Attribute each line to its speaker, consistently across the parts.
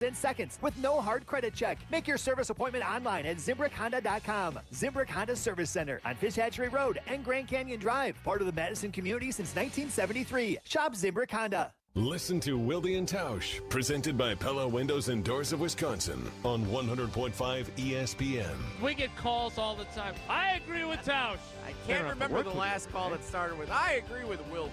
Speaker 1: in seconds with no hard credit check. Make your service appointment online at ZimbrickHonda.com. Zimbrick Honda Service Center on Fish Hatchery Road and Grand Canyon Drive. Part of the Madison community since 1973. Shop Zimbrick Honda.
Speaker 2: Listen to Wilde and Tausch, presented by Pella Windows and Doors of Wisconsin on 100.5 ESPN.
Speaker 3: We get calls all the time. I agree with Tausch.
Speaker 4: I can't remember the last call that started with, I agree with Wilde.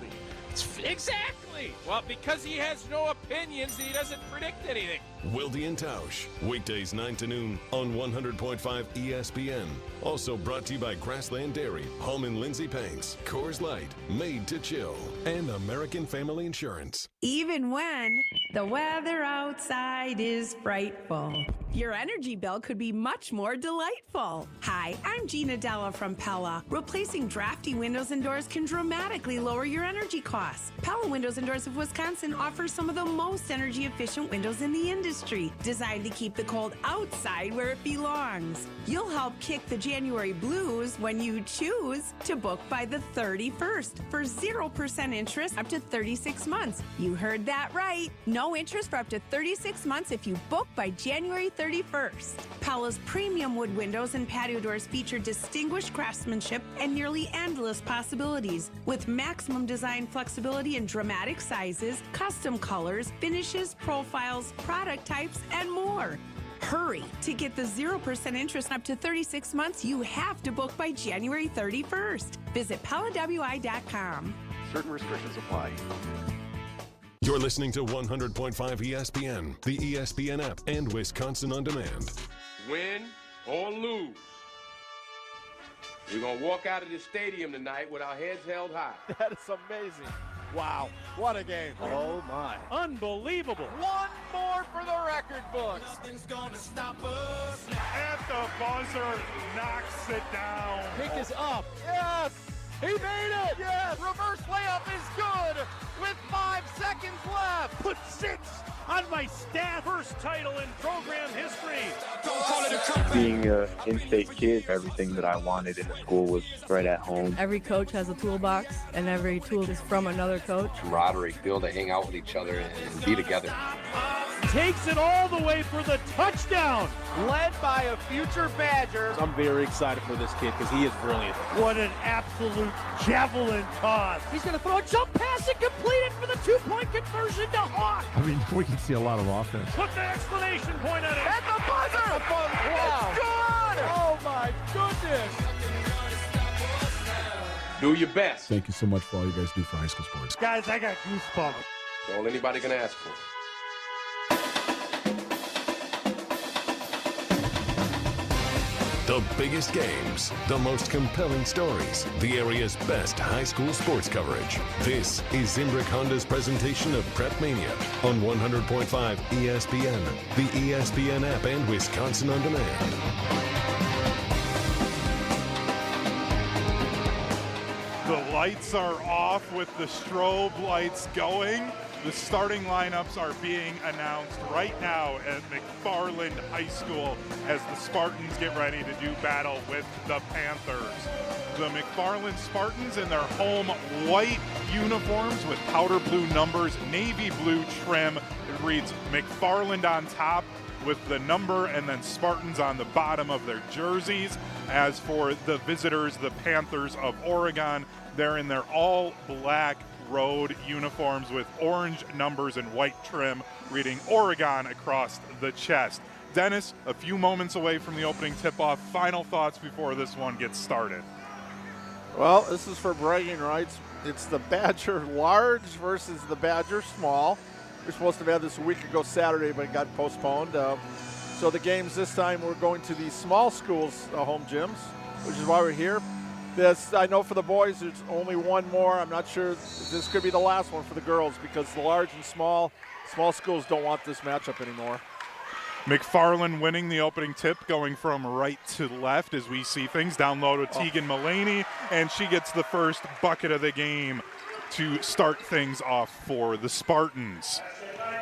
Speaker 3: Exactly. Well, because he has no opinions, he doesn't predict anything.
Speaker 2: Wilde and Tausch, weekdays 9 to noon on 100.5 ESPN. Also brought to you by Grassland Dairy, Hallman Lindsay Paints, Coors Light, Made to Chill, and American Family Insurance.
Speaker 5: Even when the weather outside is frightful, your energy bill could be much more delightful. Hi, I'm Gina Della from Pella. Replacing drafty windows and doors can dramatically lower your energy costs. Pella Windows and Doors of Wisconsin offers some of the most energy efficient windows in the industry, designed to keep the cold outside where it belongs. You'll help kick the January blues when you choose to book by the 31st for 0% interest up to 36 months. You heard that right. No interest for up to 36 months if you book by January 31st. Pella's premium wood windows and patio doors feature distinguished craftsmanship and nearly endless possibilities, with maximum design flexibility in dramatic sizes, custom colors, finishes, profiles, product types, and more. Hurry! To get the 0% interest up to 36 months, you have to book by January 31st. Visit PellaWI.com.
Speaker 6: Certain restrictions apply.
Speaker 2: You're listening to 100.5 ESPN, the ESPN app, and Wisconsin On Demand.
Speaker 7: Win or lose, we're going to walk out of this stadium tonight with our heads held high.
Speaker 6: That is amazing. Wow, what a game. Oh, my.
Speaker 3: Unbelievable.
Speaker 4: One more for the record books.
Speaker 8: Nothing's gonna stop us.
Speaker 9: At the buzzer, knocks it down.
Speaker 4: Pick is up. Yes, he made it. Yes, reverse layup is good with 5 seconds left.
Speaker 9: Put 6 on my stat. First title in program history.
Speaker 10: Being an in-state kid, everything that I wanted in the school was right at home.
Speaker 11: Every coach has a toolbox, and every tool is from another coach.
Speaker 12: Camaraderie, be able to hang out with each other and be together.
Speaker 9: Takes it all the way for the touchdown.
Speaker 4: Led by a future Badger.
Speaker 6: I'm very excited for this kid because he is brilliant.
Speaker 9: What an absolute javelin toss.
Speaker 3: He's going to throw a jump pass and complete it for the 2-point conversion to Hawk.
Speaker 13: I mean, we can see a lot of offense.
Speaker 9: Put the exclamation point on it.
Speaker 4: At the buzzer.
Speaker 6: Wow.
Speaker 4: It's good. Oh, my goodness.
Speaker 7: Do your best.
Speaker 13: Thank you so much for all you guys do for high school sports.
Speaker 9: Guys, I got goosebumps.
Speaker 7: That's all anybody can ask for.
Speaker 2: The biggest games, the most compelling stories, the area's best high school sports coverage. This is Zimbrick Honda's presentation of PrepMania on 100.5 ESPN, the ESPN app, and Wisconsin On Demand.
Speaker 9: The lights are off with the strobe lights going. The starting lineups are being announced right now at McFarland High School as the Spartans get ready to do battle with the Panthers. The McFarland Spartans in their home white uniforms with powder blue numbers, navy blue trim. It reads McFarland on top with the number and then Spartans on the bottom of their jerseys. As for the visitors, the Panthers of Oregon, they're in their all black road uniforms with orange numbers and white trim, reading Oregon across the chest. Dennis, a few moments away from the opening tip-off. Final thoughts before this one gets started.
Speaker 6: Well, this is for bragging rights. It's the Badger large versus the Badger small. We were supposed to have had this a week ago Saturday, but it got postponed. So the games this time, we're going to the small schools' home gyms, which is why we're here. This, I know for the boys, there's only one more. I'm not sure if this could be the last one for the girls because the large and small schools don't want this matchup anymore.
Speaker 9: McFarland winning the opening tip, going from right to left as we see things. Down low to Tegan Mullaney, and she gets the first bucket of the game to start things off for the Spartans.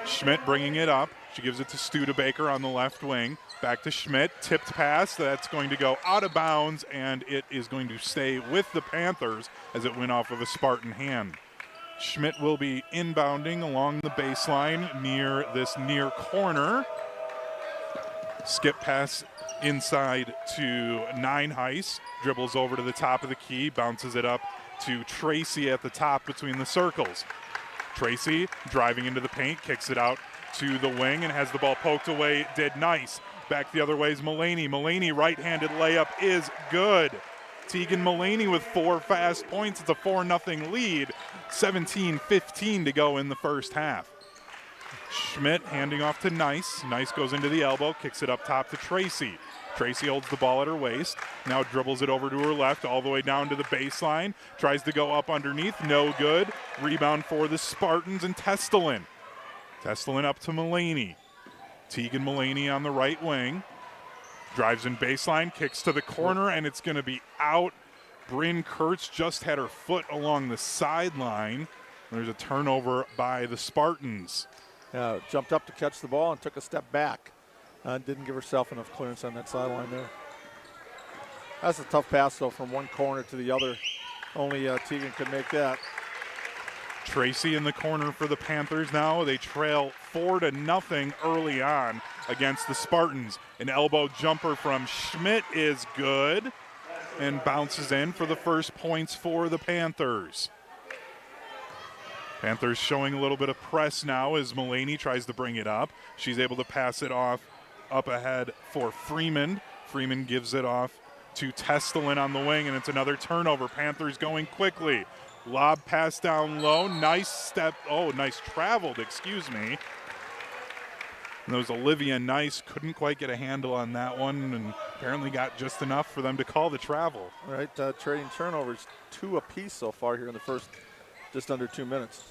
Speaker 9: Schmidt bringing it up. She gives it to Studebaker on the left wing. Back to Schmidt, tipped pass. That's going to go out of bounds, and it is going to stay with the Panthers as it went off of a Spartan hand. Schmidt will be inbounding along the baseline near this near corner. Skip pass inside to Nineheis. Dribbles over to the top of the key, bounces it up to Tracy at the top between the circles. Tracy driving into the paint, kicks it out to the wing and has the ball poked away. Did nice. Back the other way is Mullaney. Mullaney right-handed layup is good. Tegan Mullaney with 4 fast points. It's a 4-0 lead. 17-15 to go in the first half. Schmidt handing off to Nice. Nice goes into the elbow, kicks it up top to Tracy. Tracy holds the ball at her waist. Now dribbles it over to her left, all the way down to the baseline. Tries to go up underneath, no good. Rebound for the Spartans and Testelin. Testelin up to Mullaney. Tegan Mullaney on the right wing. Drives in baseline, kicks to the corner, and it's going to be out. Bryn Kurtz just had her foot along the sideline. There's a turnover by the Spartans.
Speaker 6: Jumped up to catch the ball and took a step back. Didn't give herself enough clearance on that sideline there. That's a tough pass, though, from one corner to the other. Only Tegan could make that.
Speaker 9: Tracy in the corner for the Panthers now. They trail 4-0 early on against the Spartans. An elbow jumper from Schmidt is good and bounces in for the first points for the Panthers. Panthers showing a little bit of press now as Mullaney tries to bring it up. She's able to pass it off up ahead for Freeman. Freeman gives it off to Testelin on the wing, and it's another turnover. Panthers going quickly. Lob pass down low. Nice step. Oh, nice traveled, excuse me. And that was Olivia Nice. Couldn't quite get a handle on that one and apparently got just enough for them to call the travel.
Speaker 6: All right, trading turnovers, 2 apiece so far here in the first just under 2 minutes.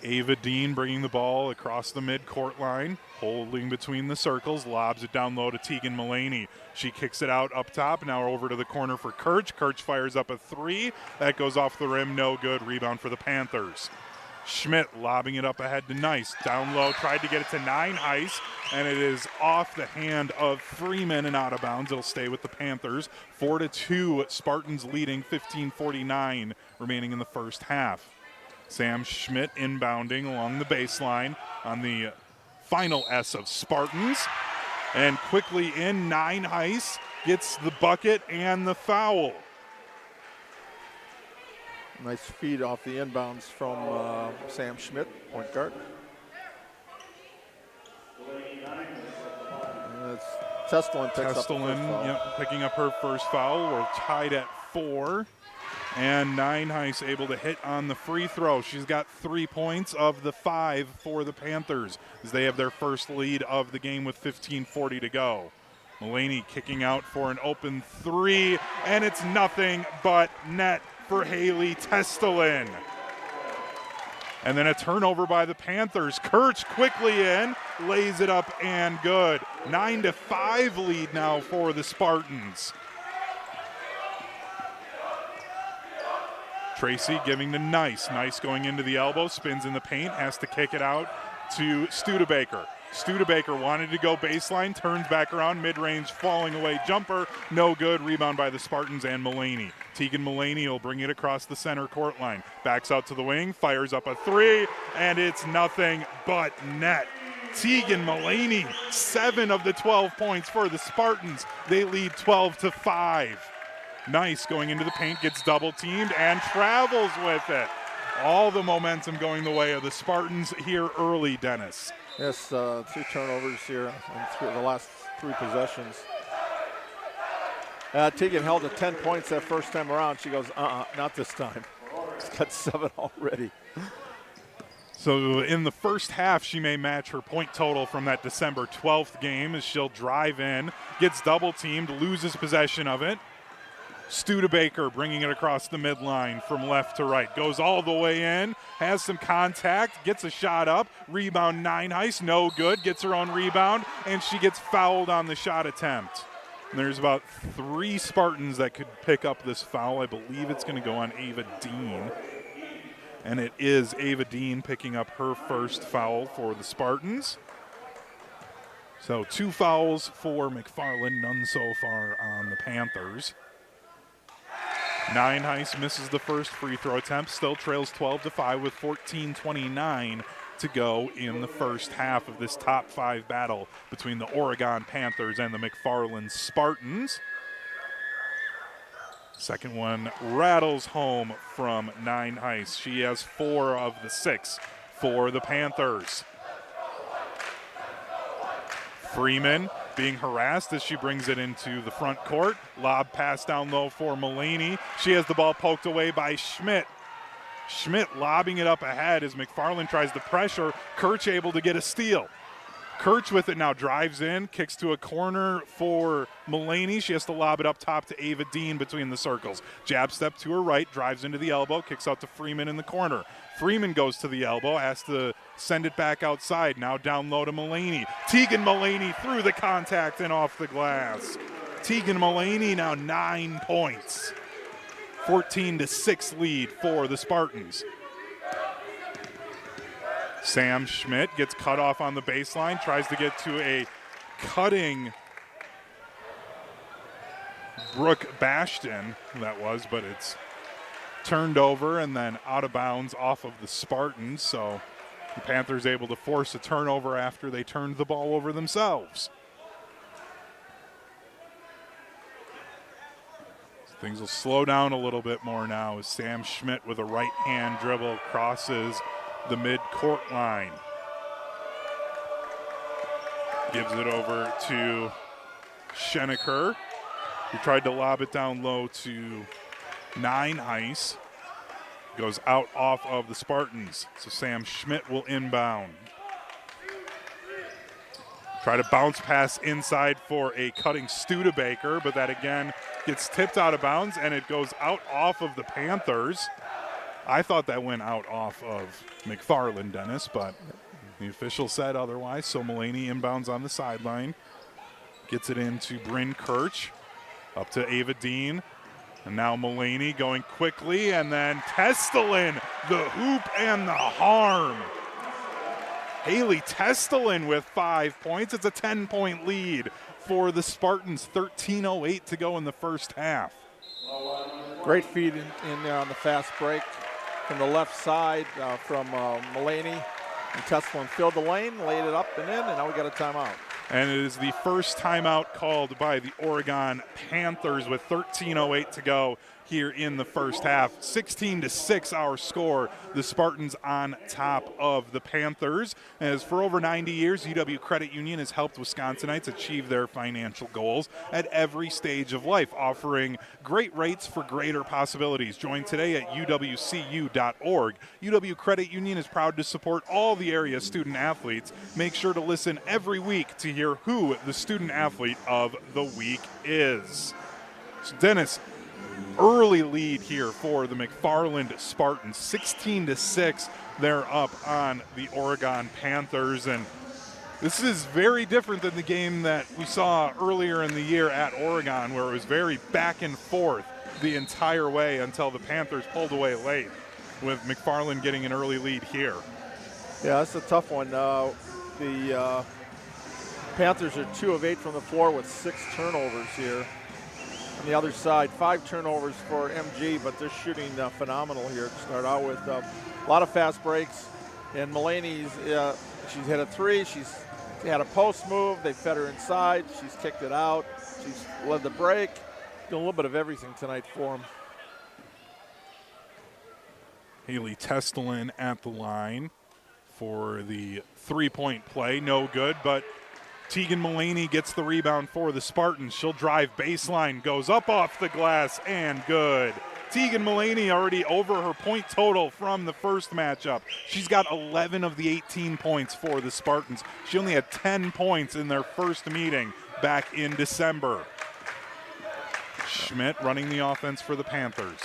Speaker 9: Ava Dean bringing the ball across the mid-court line, holding between the circles, lobs it down low to Tegan Mullaney. She kicks it out up top, now over to the corner for Kirch. Kirch fires up a 3. That goes off the rim, no good. Rebound for the Panthers. Schmidt lobbing it up ahead to Nice. Down low, tried to get it to Nineheis, and it is off the hand of Freeman and out of bounds. It'll stay with the Panthers. 4-2, Spartans leading, 15:49 remaining in the first half. Sam Schmidt inbounding along the baseline on the final S of Spartans. And quickly in, Nineheis gets the bucket and the foul.
Speaker 6: Nice feed off the inbounds from Sam Schmidt, point guard. Testelin picks up the first foul.
Speaker 9: Yep, picking up her first foul. We're tied at 4. And Nineheis able to hit on the free throw. She's got 3 points of the 5 for the Panthers as they have their first lead of the game with 15:40 to go. Mullaney kicking out for an open 3, and it's nothing but net for Haley Testelin. And then a turnover by the Panthers. Kirch quickly in, lays it up and good. 9-5 lead now for the Spartans. Tracy giving to Nice. Nice going into the elbow, spins in the paint, has to kick it out to Studebaker. Studebaker wanted to go baseline, turns back around, mid-range, falling away jumper, no good. Rebound by the Spartans and Mullaney. Tegan Mullaney will bring it across the center court line. Backs out to the wing, fires up a 3, and it's nothing but net. Tegan Mullaney, 7 of the 12 points for the Spartans. They lead 12-5. Nice going into the paint, gets double teamed and travels with it. All the momentum going the way of the Spartans here early, Dennis.
Speaker 6: Yes, 2 turnovers here in the last 3 possessions. Tegan held to 10 points that first time around. She goes, not this time. She's got 7 already.
Speaker 9: So in the first half, she may match her point total from that December 12th game as she'll drive in, gets double teamed, loses possession of it. Studebaker bringing it across the midline from left to right. Goes all the way in, has some contact, gets a shot up. Rebound Nineheis, no good. Gets her own rebound, and she gets fouled on the shot attempt. And there's about 3 Spartans that could pick up this foul. I believe it's going to go on Ava Dean. And it is Ava Dean picking up her first foul for the Spartans. So 2 fouls for McFarland, none so far on the Panthers. Nine Heist misses the first free throw attempt, still trails 12-5 with 14:29 to go in the first half of this top 5 battle between the Oregon Panthers and the McFarland Spartans. Second one rattles home from Nine Heist. She has 4 of the 6 for the Panthers. Freeman being harassed as she brings it into the front court. Lob pass down low for Mullaney. She has the ball poked away by Schmidt. Schmidt lobbing it up ahead as McFarland tries to pressure. Kirch able to get a steal. Kirch with it now, drives in, kicks to a corner for Mullaney. She has to lob it up top to Ava Dean between the circles. Jab step to her right, drives into the elbow, kicks out to Freeman in the corner. Freeman goes to the elbow, has to send it back outside. Now down low to Mullaney. Tegan Mullaney through the contact and off the glass. Tegan Mullaney now 9 points. 14-6 lead for the Spartans. Sam Schmidt gets cut off on the baseline, tries to get to a cutting Brooke Bastion, that was, but it's turned over and then out of bounds off of the Spartans, so the Panthers able to force a turnover after they turned the ball over themselves. So things will slow down a little bit more now as Sam Schmidt with a right-hand dribble crosses the mid-court line. Gives it over to Schenecker, who tried to lob it down low to Nine Heist. Goes out off of the Spartans, so Sam Schmidt will inbound. Try to bounce pass inside for a cutting Studebaker, but that again gets tipped out of bounds, and it goes out off of the Panthers. I thought that went out off of McFarland, Dennis, but the official said otherwise. So Mullaney inbounds on the sideline. Gets it into Bryn Kirch. Up to Ava Dean. And now Mullaney going quickly. And then Testelin, the hoop and the harm. Haley Testelin with 5 points. It's a 10-point lead for the Spartans. 13:08 to go in the first half.
Speaker 6: Great feed in there on the fast break. From the left side from Mullaney. And Testelin filled the lane, laid it up and in, and now we got a timeout.
Speaker 9: And it is the first timeout called by the Oregon Panthers with 13:08 to go here in the first half. 16-6 our score. The Spartans on top of the Panthers. As for over 90 years, UW Credit Union has helped Wisconsinites achieve their financial goals at every stage of life, offering great rates for greater possibilities. Join today at uwcu.org. UW Credit Union is proud to support all the area's student athletes. Make sure to listen every week to hear who the student athlete of the week is. So Dennis, early lead here for the McFarland Spartans, 16-6. They're up on the Oregon Panthers, and this is very different than the game that we saw earlier in the year at Oregon, where it was very back and forth the entire way until the Panthers pulled away late, with McFarland getting an early lead here.
Speaker 6: Yeah, that's a tough one. The Panthers are 2 of 8 from the floor with 6 turnovers here. On the other side, 5 turnovers for MG, but they're shooting phenomenal here to start out with. A lot of fast breaks, and Mullaney's, she's hit a 3, she's had a post move, they fed her inside, she's kicked it out, she's led the break, doing a little bit of everything tonight for them.
Speaker 9: Haley Testelin at the line for the 3-point play, no good, but Tegan Mullaney gets the rebound for the Spartans. She'll drive baseline, goes up off the glass, and good. Tegan Mullaney already over her point total from the first matchup. She's got 11 of the 18 points for the Spartans. She only had 10 points in their first meeting back in December. Schmidt running the offense for the Panthers.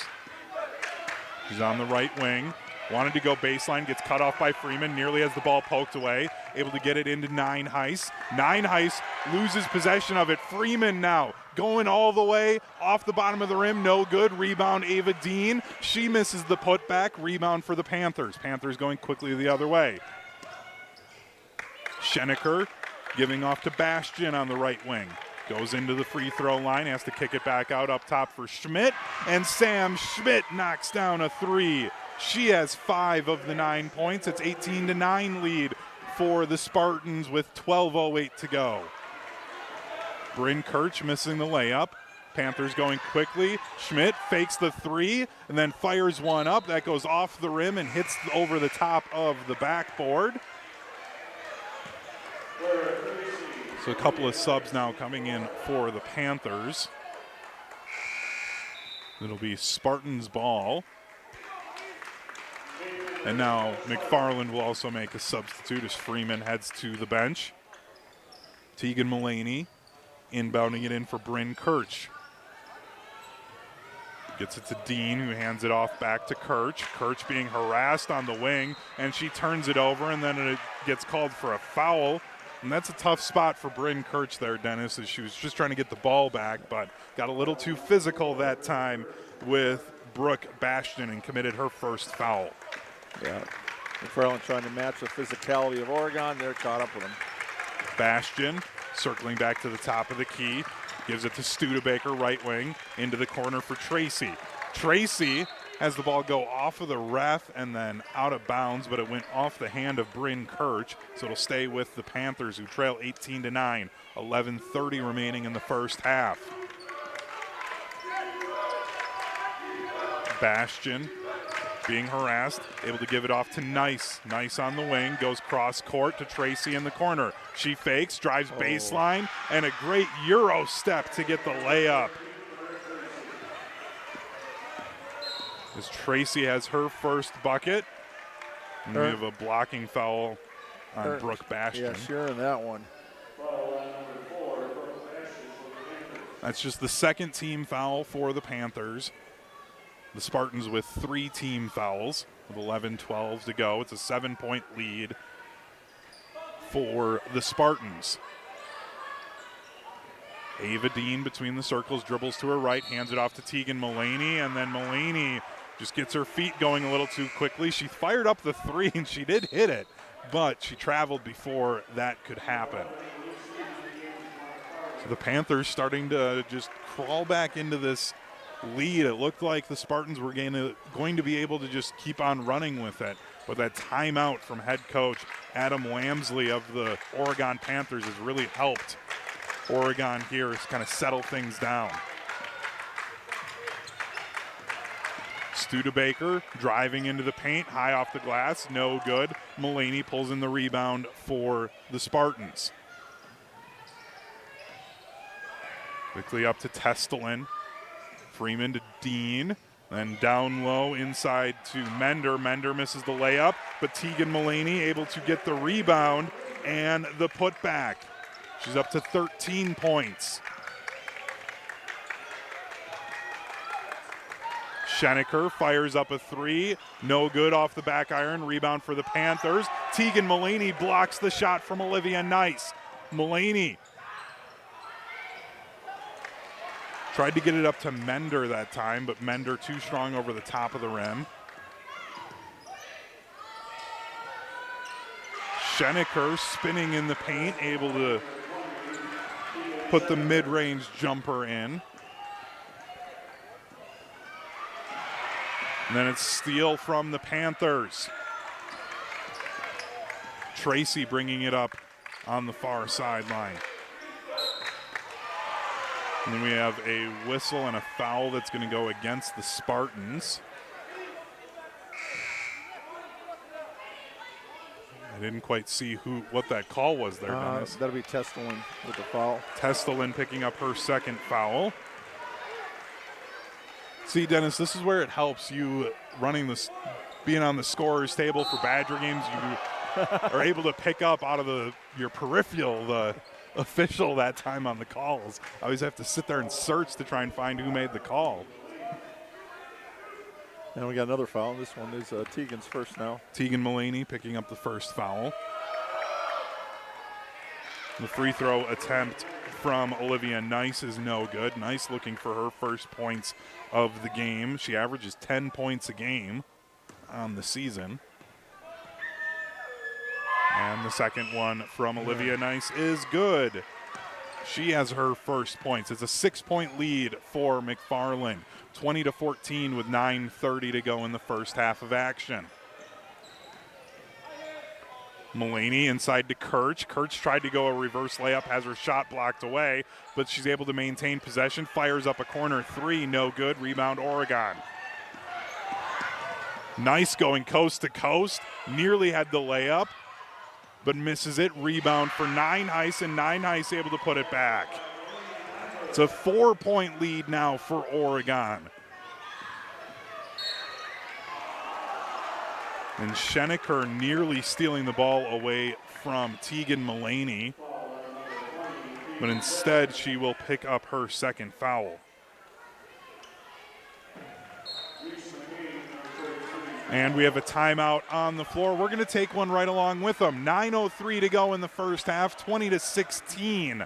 Speaker 9: She's on the right wing. Wanted to go baseline, gets cut off by Freeman, nearly has the ball poked away, able to get it into Nine Heist. Nine Heist loses possession of it. Freeman now going all the way off the bottom of the rim, no good. Rebound Ava Dean. She misses the putback. Rebound for the Panthers. Panthers going quickly the other way. Schenecker giving off to Bastion on the right wing. Goes into the free throw line, has to kick it back out up top for Schmidt, and Sam Schmidt knocks down a three. She has 5 of the 9 points. It's 18-9 lead for the Spartans with 12:08 to go. Bryn Kirch missing the layup. Panthers going quickly. Schmidt fakes the three and then fires one up. That goes off the rim and hits over the top of the backboard. So a couple of subs now coming in for the Panthers. It'll be Spartans ball. And now McFarland will also make a substitute as Freeman heads to the bench. Tegan Mullaney inbounding it in for Bryn Kirch. Gets it to Dean, who hands it off back to Kirch. Kirch being harassed on the wing, and she turns it over, and then it gets called for a foul. And that's a tough spot for Bryn Kirch there, Dennis, as she was just trying to get the ball back, but got a little too physical that time with Brooke Bastion and committed her first foul.
Speaker 6: Yeah, McFarland trying to match the physicality of Oregon. They're caught up with him.
Speaker 9: Bastion circling back to the top of the key. Gives it to Studebaker, right wing, into the corner for Tracy. Tracy has the ball go off of the ref and then out of bounds, but it went off the hand of Bryn Kirch, so it'll stay with the Panthers, who trail 18-9. 11:30 remaining in the first half. Bastion being harassed, able to give it off to Nice. Nice on the wing, goes cross court to Tracy in the corner. She fakes, drives baseline, and a great Euro step to get the layup. As Tracy has her first bucket. And we have a blocking foul on Brooke Bastion.
Speaker 6: Yeah, sure in that one.
Speaker 9: That's just the second team foul for the Panthers. The Spartans with 3 team fouls with 11:12 to go. It's a 7-point lead for the Spartans. Ava Dean between the circles, dribbles to her right, hands it off to Tegan Mullaney, and then Mullaney just gets her feet going a little too quickly. She fired up the three, and she did hit it, but she traveled before that could happen. So the Panthers starting to just crawl back into this lead. It looked like the Spartans were going to be able to just keep on running with it, but that timeout from head coach Adam Wamsley of the Oregon Panthers has really helped Oregon here kind of settle things down. Studebaker driving into the paint, high off the glass, no good. Mullaney pulls in the rebound for the Spartans. Quickly up to Testelin. Freeman to Dean, then down low inside to Mender. Mender misses the layup, but Tegan Mullaney able to get the rebound and the putback. She's up to 13 points. Schenecker fires up a three, no good off the back iron, rebound for the Panthers. Tegan Mullaney blocks the shot from Olivia Nice. Mullaney tried to get it up to Mender that time, but Mender too strong over the top of the rim. Schenecker spinning in the paint, able to put the mid-range jumper in. And then it's steal from the Panthers. Tracy bringing it up on the far sideline. And then we have a whistle and a foul that's going to go against the Spartans. I didn't quite see what that call was there, Dennis.
Speaker 6: That'll be Testelin with the foul.
Speaker 9: Testelin picking up her second foul. See, Dennis, this is where it helps you being on the scorer's table for Badger games. You are able to pick up out of your peripheral the official that time on the calls. I always have to sit there and search to try and find who made the call.
Speaker 6: And we got another foul. This one is Tegan's first now.
Speaker 9: Tegan Mullaney picking up the first foul. The free throw attempt from Olivia Nice is no good. Nice looking for her first points of the game. She averages 10 points a game on the season. And the second one from Olivia Nice is good. She has her first points. It's a 6-point lead for McFarland. 20-14 with 9:30 to go in the first half of action. Mulaney inside to Kirch. Kirch tried to go a reverse layup, has her shot blocked away, but she's able to maintain possession. Fires up a corner three, no good. Rebound Oregon. Nice going coast to coast. Nearly had the layup, but misses it. Rebound for Nine Heis, and Nine Heis able to put it back. It's a 4-point lead now for Oregon. And Schenecker nearly stealing the ball away from Tegan Mulaney, but instead she will pick up her second foul. And we have a timeout on the floor. We're going to take one right along with them. 9:03 to go in the first half, 20-16.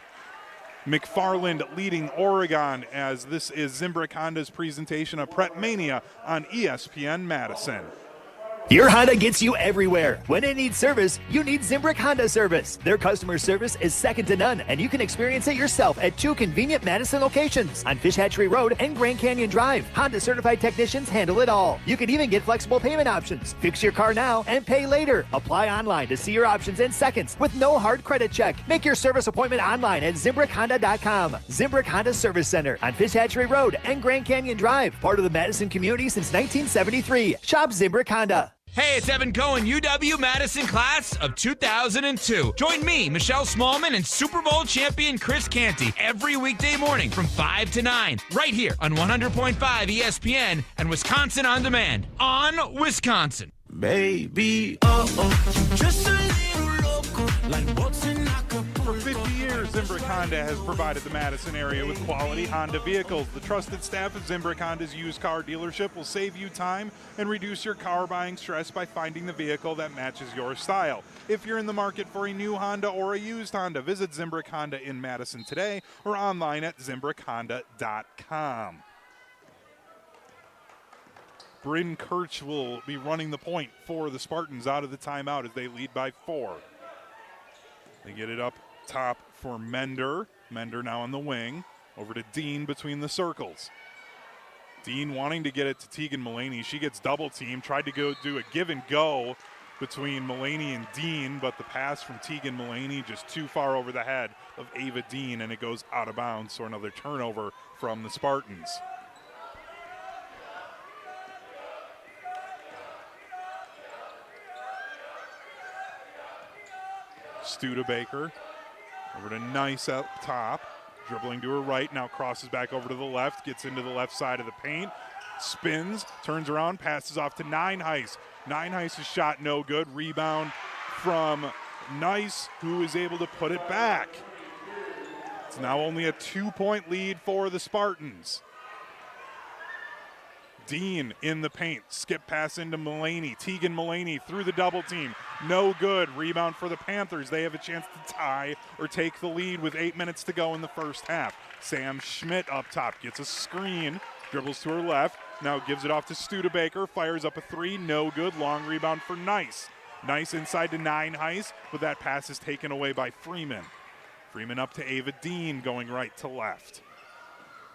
Speaker 9: McFarland leading Oregon, as this is Zimbrick Honda's presentation of PrepMania on ESPN Madison.
Speaker 1: Your Honda gets you everywhere. When it needs service, you need Zimbrick Honda service. Their customer service is second to none, and you can experience it yourself at 2 convenient Madison locations on Fish Hatchery Road and Grand Canyon Drive. Honda certified technicians handle it all. You can even get flexible payment options. Fix your car now and pay later. Apply online to see your options in seconds with no hard credit check. Make your service appointment online at ZimbrickHonda.com. Zimbrick Honda Service Center on Fish Hatchery Road and Grand Canyon Drive. Part of the Madison community since 1973. Shop Zimbrick Honda.
Speaker 14: Hey, it's Evan Cohen, UW-Madison class of 2002. Join me, Michelle Smallman, and Super Bowl champion Chris Canty every weekday morning from 5 to 9, right here on 100.5 ESPN and Wisconsin On Demand on Wisconsin.
Speaker 8: Baby, just a little loco, like what's in Acapulco.
Speaker 9: For 50 years, Zimbrick Honda has provided the Madison area with quality Honda vehicles. The trusted staff of Zimbrick Honda's used car dealership will save you time and reduce your car buying stress by finding the vehicle that matches your style. If you're in the market for a new Honda or a used Honda, visit Zimbrick Honda in Madison today or online at ZimbrickHonda.com. Bryn Kirch will be running the point for the Spartans out of the timeout as they lead by 4. They get it up top for Mender. Mender now on the wing. Over to Dean between the circles. Dean wanting to get it to Tegan Mulaney. She gets double teamed. Tried to go do a give and go between Mulaney and Dean, but the pass from Tegan Mulaney just too far over the head of Ava Dean, and it goes out of bounds, so another turnover from the Spartans. Studebaker over to Nice up top, dribbling to her right, now crosses back over to the left, gets into the left side of the paint, spins, turns around, passes off to Nine Heis. Nine Heis' shot no good. Rebound from Nice, who is able to put it back. It's now only a 2-point lead for the Spartans. Dean in the paint, skip pass into Mulaney. Tegan Mulaney through the double team. No good. Rebound for the Panthers. They have a chance to tie or take the lead with 8 minutes to go in the first half. Sam Schmidt up top gets a screen, dribbles to her left, now gives it off to Studebaker, fires up a three, no good. Long rebound for Nice. Nice inside to Nine Heis, but that pass is taken away by Freeman. Freeman up to Ava Dean, going right to left.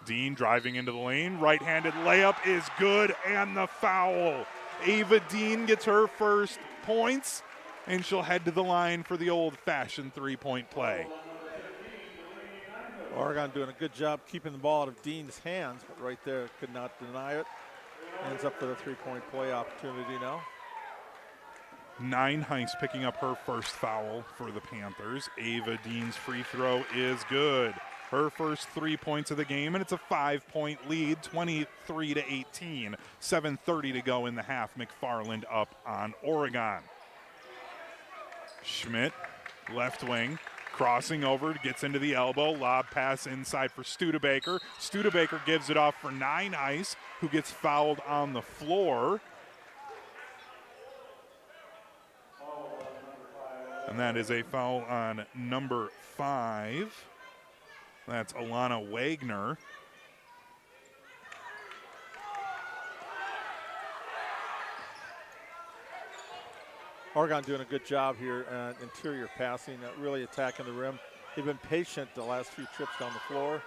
Speaker 9: Dean driving into the lane, right-handed layup is good, and the foul. Ava Dean gets her first points, and she'll head to the line for the old-fashioned three-point play.
Speaker 6: Oregon doing a good job keeping the ball out of Dean's hands, but right there could not deny it. Ends up with a three-point play opportunity now.
Speaker 9: Nine Heis picking up her first foul for the Panthers. Ava Dean's free throw is good. Her first 3 points of the game, and it's a 5-point lead, 23-18. 7:30 to go in the half. McFarland up on Oregon. Schmidt, left wing, crossing over, gets into the elbow. Lob pass inside for Studebaker. Studebaker gives it off for Nine Heis, who gets fouled on the floor. And that is a foul on number 5. That's Alana Wagner.
Speaker 6: Oregon doing a good job here, interior passing, really attacking the rim. They've been patient the last few trips down the floor.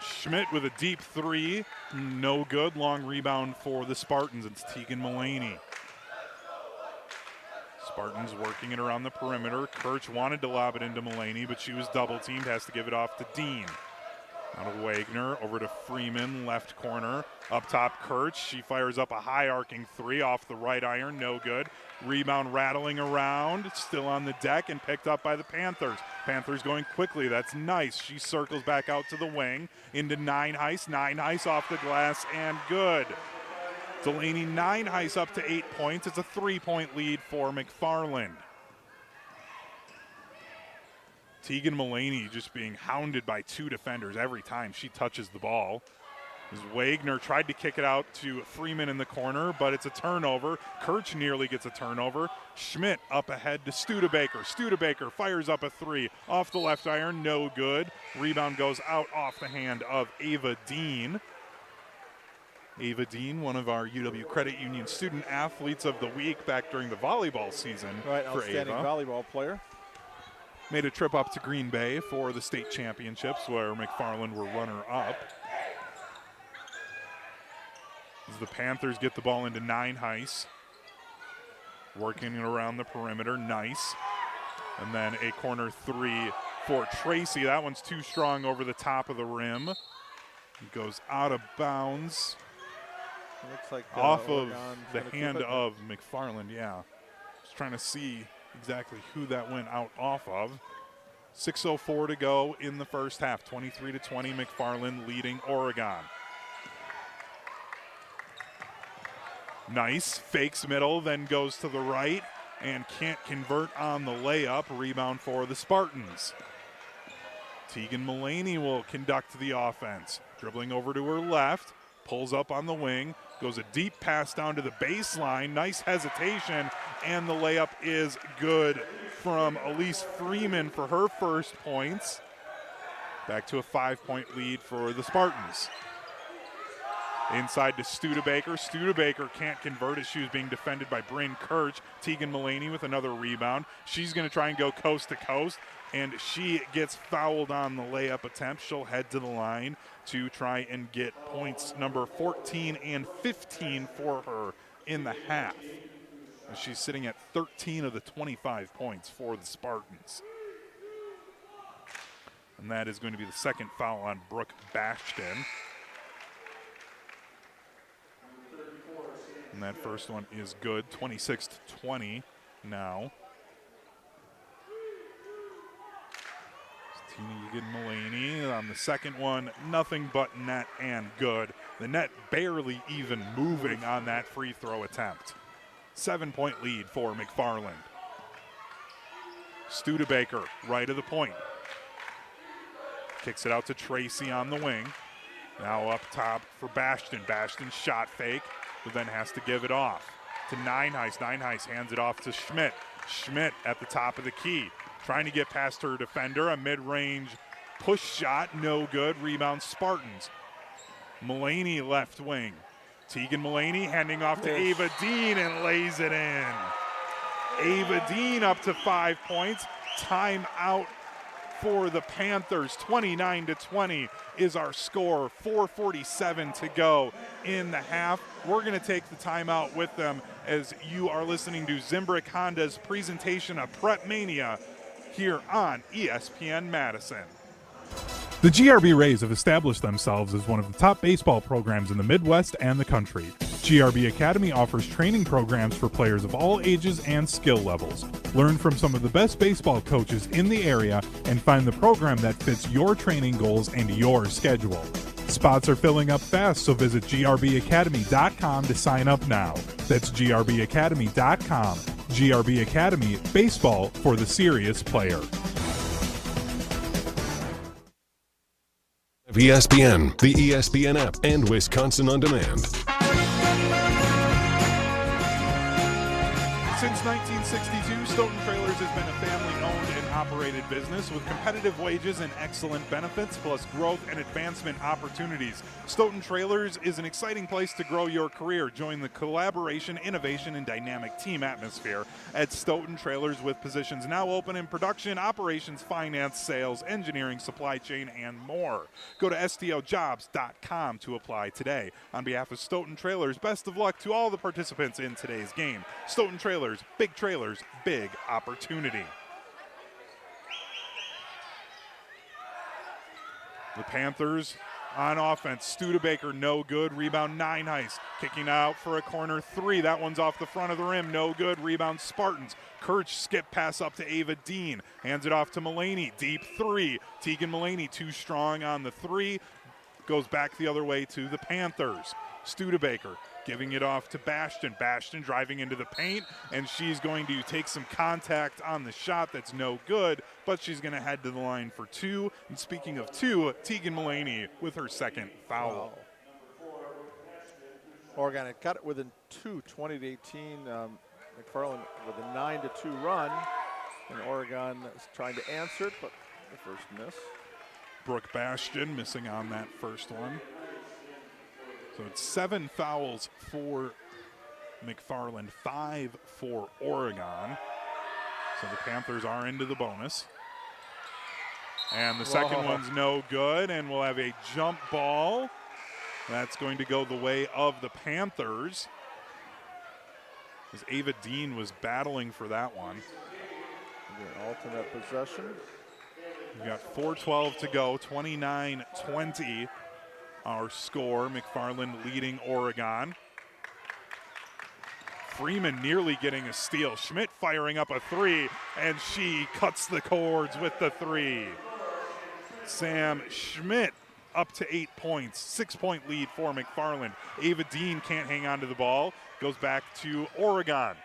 Speaker 9: Schmidt with a deep three. No good. Long rebound for the Spartans. It's Tegan Mullaney. Spartans working it around the perimeter. Kirch wanted to lob it into Mullaney, but she was double-teamed. Has to give it off to Dean. Out of Wagner, over to Freeman, left corner. Up top, Kirch. She fires up a high arcing three off the right iron. No good. Rebound rattling around. Still on the deck and picked up by the Panthers. Panthers going quickly. That's nice. She circles back out to the wing. Into Nineheis. Nineheis off the glass and good. Delaney Nineheis up to 8 points. It's a 3-point lead for McFarland. Tegan Mullaney just being hounded by two defenders every time she touches the ball. As Wagner tried to kick it out to Freeman in the corner, but it's a turnover. Kirch nearly gets a turnover. Schmidt up ahead to Studebaker. Studebaker fires up a three off the left iron, no good. Rebound goes out off the hand of Ava Dean. Ava Dean, one of our UW Credit Union Student Athletes of the Week back during the volleyball season.
Speaker 6: Right,
Speaker 9: for
Speaker 6: outstanding
Speaker 9: Ava.
Speaker 6: volleyball player.
Speaker 9: Made a trip up to Green Bay for the state championships where McFarland were runner-up. As the Panthers get the ball into Nineheis. Working around the perimeter, nice. And then a corner three for Tracy. That one's too strong over the top of the rim. It goes out of bounds.
Speaker 6: Looks like
Speaker 9: off of
Speaker 6: Oregon's
Speaker 9: the
Speaker 6: gonna keep
Speaker 9: hand
Speaker 6: it.
Speaker 9: of McFarland, yeah. Just trying to see exactly who that went out off of. 6:04 to go in the first half. 23-20, McFarland leading Oregon. Nice, fakes middle, then goes to the right and can't convert on the layup. Rebound for the Spartans. Tegan Mullaney will conduct the offense. Dribbling over to her left, pulls up on the wing, goes a deep pass down to the baseline. Nice hesitation, and the layup is good from Elise Freeman for her first points. Back to a 5-point lead for the Spartans. Inside to Studebaker. Studebaker can't convert as she was being defended by Bryn Kirch. Tegan Mullaney with another rebound. She's going to try and go coast to coast, and she gets fouled on the layup attempt. She'll head to the line to try and get points number 14 and 15 for her in the half. And she's sitting at 13 of the 25 points for the Spartans. And that is going to be the second foul on Brooke Bashton. And that first one is good, 26-20 now. Tina Mullaney on the second one, nothing but net and good. The net barely even moving on that free throw attempt. 7-point lead for McFarland. Studebaker, right of the point. Kicks it out to Tracy on the wing. Now up top for Bashton. Bashton shot fake, but then has to give it off to Nineheis. Nineheis hands it off to Schmidt. Schmidt at the top of the key, trying to get past her defender. A mid-range push shot, no good. Rebound Spartans. Mullaney left wing. Tegan Mullaney handing off to Ava Dean and lays it in. Ava Dean up to 5 points. Timeout for the Panthers. 29-20 is our score. 4:47 to go in the half. We're going to take the timeout with them as you are listening to Zimbrick Honda's presentation of PrepMania here on ESPN Madison. The GRB Rays have established themselves as one of the top baseball programs in the Midwest and the country. GRB Academy offers training programs for players of all ages and skill levels. Learn from some of the best baseball coaches in the area and find the program that fits your training goals and your schedule. Spots are filling up fast, so visit grbacademy.com to sign up now. That's grbacademy.com. GRB Academy, baseball for the serious player.
Speaker 2: ESPN, the ESPN app, and Wisconsin On Demand.
Speaker 9: Since 1962, Stoughton Trailers has been a family-owned and operated business with competitive wages and excellent benefits, plus growth and advancement opportunities. Stoughton Trailers is an exciting place to grow your career. Join the collaboration, innovation, and dynamic team atmosphere at Stoughton Trailers, with positions now open in production, operations, finance, sales, engineering, supply chain, and more. Go to stojobs.com to apply today. On behalf of Stoughton Trailers, best of luck to all the participants in today's game. Stoughton Trailers, big opportunity. The Panthers on offense. Studebaker, no good. Rebound, Nine Heist. Kicking out for a corner three. That one's off the front of the rim. No good. Rebound, Spartans. Kirch, skip pass up to Ava Dean. Hands it off to Mullaney. Deep three. Tegan Mullaney, too strong on the three. Goes back the other way to the Panthers. Studebaker giving it off to Bastion. Bastion driving into the paint, and she's going to take some contact on the shot. That's no good, but she's going to head to the line for two. And speaking of two, Tegan Mullaney with her second foul.
Speaker 6: Wow. Oregon had cut it within two, 20-18. McFarland with a 9-2 run, and Oregon is trying to answer it, but the first miss.
Speaker 9: Brooke Bastion missing on that first one. So it's 7 fouls for McFarland, 5 for Oregon. So the Panthers are into the bonus. And the second one's no good, and we'll have a jump ball. That's going to go the way of the Panthers, as Ava Dean was battling for that one.
Speaker 6: Alternate possession.
Speaker 9: We've got 4:12 to go, 29-20. Our score, McFarland leading Oregon. Freeman nearly getting a steal. Schmidt firing up a three, and she cuts the cords with the three. Sam Schmidt up to 8 points, 6-point lead for McFarland. Ava Dean can't hang on to the ball, goes back to Oregon.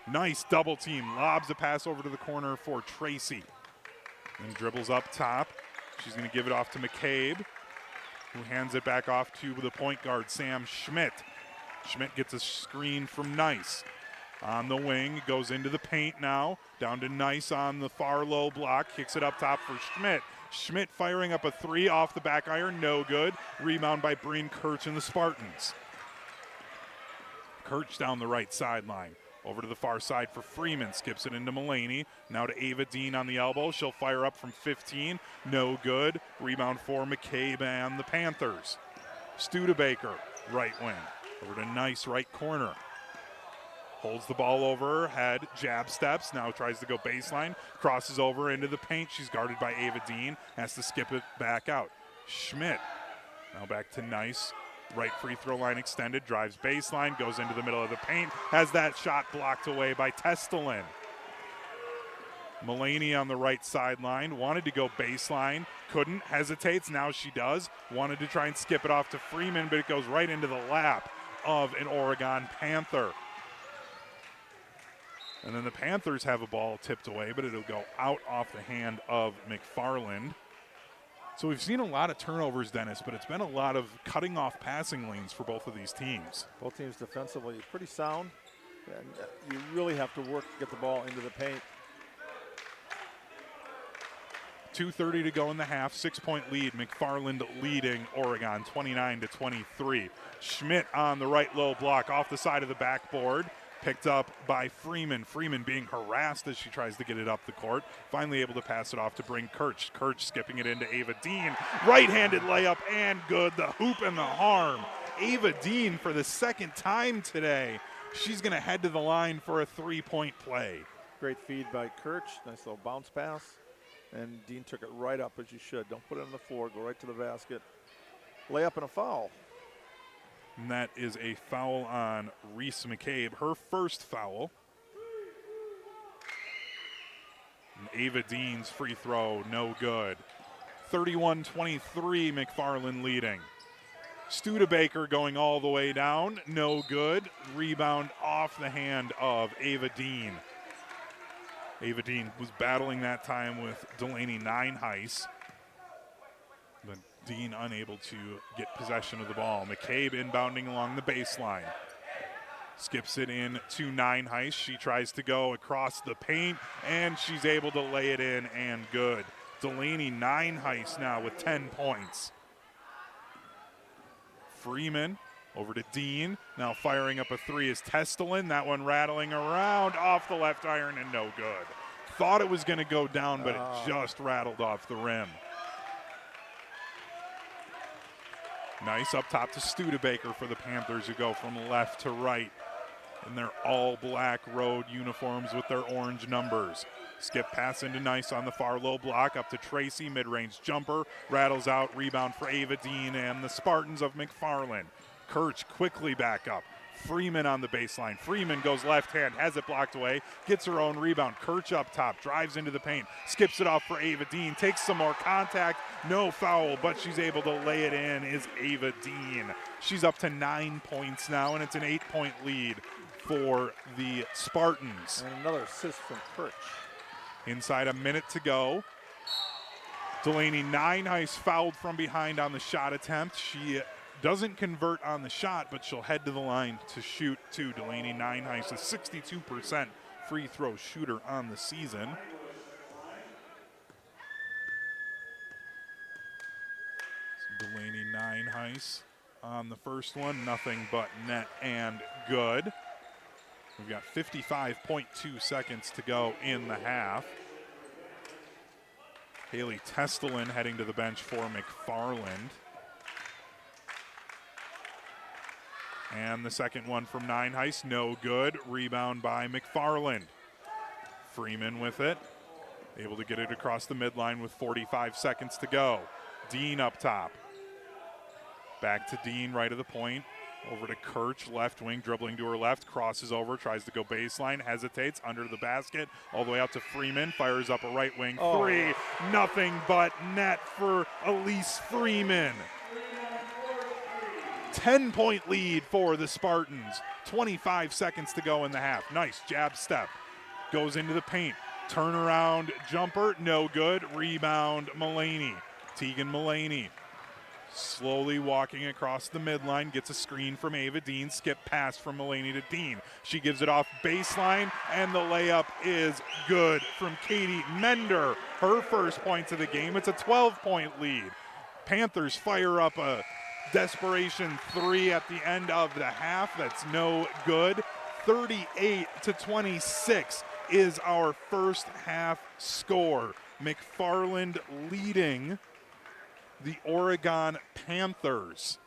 Speaker 9: Nice double team, lobs a pass over to the corner for Tracy. And dribbles up top. She's going to give it off to McCabe, who hands it back off to the point guard, Sam Schmidt. Schmidt gets a screen from Nice. On the wing, goes into the paint now. Down to Nice on the far low block. Kicks it up top for Schmidt. Schmidt firing up a three off the back iron, no good. Rebound by Breen Kirch and the Spartans. Kirch down the right sideline. Over to the far side for Freeman. Skips it into Mullaney. Now to Ava Dean on the elbow. She'll fire up from 15. No good. Rebound for McCabe and the Panthers. Studebaker, right wing. Over to Nice, right corner. Holds the ball over her head. Jab steps. Now tries to go baseline. Crosses over into the paint. She's guarded by Ava Dean. Has to skip it back out. Schmidt. Now back to Nice. Right free throw line extended, drives baseline, goes into the middle of the paint, has that shot blocked away by Testelin. Mullaney on the right sideline, wanted to go baseline, couldn't, hesitates, now she does. Wanted to try and skip it off to Freeman, but it goes right into the lap of an Oregon Panther. And then the Panthers have a ball tipped away, but it'll go out off the hand of McFarland. So we've seen a lot of turnovers, Dennis, but it's been a lot of cutting off passing lanes for both of these teams.
Speaker 6: Both teams defensively pretty sound, and you really have to work to get the ball into the paint.
Speaker 9: 2:30 to go in the half, 6-point lead. McFarland leading Oregon 29-23. Schmidt on the right low block off the side of the backboard. Picked up by Freeman. Freeman being harassed as she tries to get it up the court. Finally able to pass it off to Breen Kirch. Kirch skipping it into Ava Dean. Right-handed layup and good. The hoop and the harm. Ava Dean for the second time today. She's going to head to the line for a 3-point play.
Speaker 6: Great feed by Kirch. Nice little bounce pass. And Dean took it right up as you should. Don't put it on the floor. Go right to the basket. Layup and a foul.
Speaker 9: And that is a foul on Reese McCabe, her first foul. And Ava Dean's free throw, no good. 31-23, McFarland leading. Studebaker going all the way down, no good. Rebound off the hand of Ava Dean. Ava Dean was battling that time with Delaney Nineheis. But Dean unable to get possession of the ball. McCabe inbounding along the baseline. Skips it in to Nine Heist. She tries to go across the paint, and she's able to lay it in and good. Delaney Nine Heist now with 10 points. Freeman over to Dean. Now firing up a three is Testelin. That one rattling around off the left iron and no good. Thought it was going to go down, but it just rattled off the rim. Nice up top to Studebaker for the Panthers, who go from left to right in their all black road uniforms with their orange numbers. Skip pass into Nice on the far low block, up to Tracy, mid-range jumper, rattles out, rebound for Ava Dean and the Spartans of McFarland. Kirch quickly back up. Freeman on the baseline. Freeman goes left hand, has it blocked away, gets her own rebound. Kirch up top, drives into the paint, skips it off for Ava Dean, takes some more contact, no foul, but she's able to lay it in, is Ava Dean. She's up to 9 points now, and it's an 8-point lead for the Spartans.
Speaker 6: And another assist from Kirch.
Speaker 9: Inside a minute to go. Delaney Nine Heist fouled from behind on the shot attempt. She doesn't convert on the shot, but she'll head to the line to shoot two. Delaney Nine Heist, a 62% free throw shooter on the season. So Delaney Nine Heist on the first one, nothing but net and good. We've got 55.2 seconds to go in the half. Haley Testelin heading to the bench for McFarland. And the second one from Nine Heist, no good. Rebound by McFarland. Freeman with it. Able to get it across the midline with 45 seconds to go. Dean up top. Back to Dean, right of the point. Over to Kirch, left wing, dribbling to her left. Crosses over, tries to go baseline, hesitates, under the basket. All the way out to Freeman, fires up a right wing three. Nothing but net for Elise Freeman. 10-point lead for the Spartans. 25 seconds to go in the half. Nice jab step. Goes into the paint. Turnaround jumper, no good. Rebound, Mulaney. Tegan Mulaney slowly walking across the midline. Gets a screen from Ava Dean. Skip pass from Mulaney to Dean. She gives it off baseline, and the layup is good from Katie Mender. Her first points of the game. It's a 12-point lead. Panthers fire up a desperation three at the end of the half. That's no good. 38-26 is our first half score. McFarland leading the Oregon Panthers.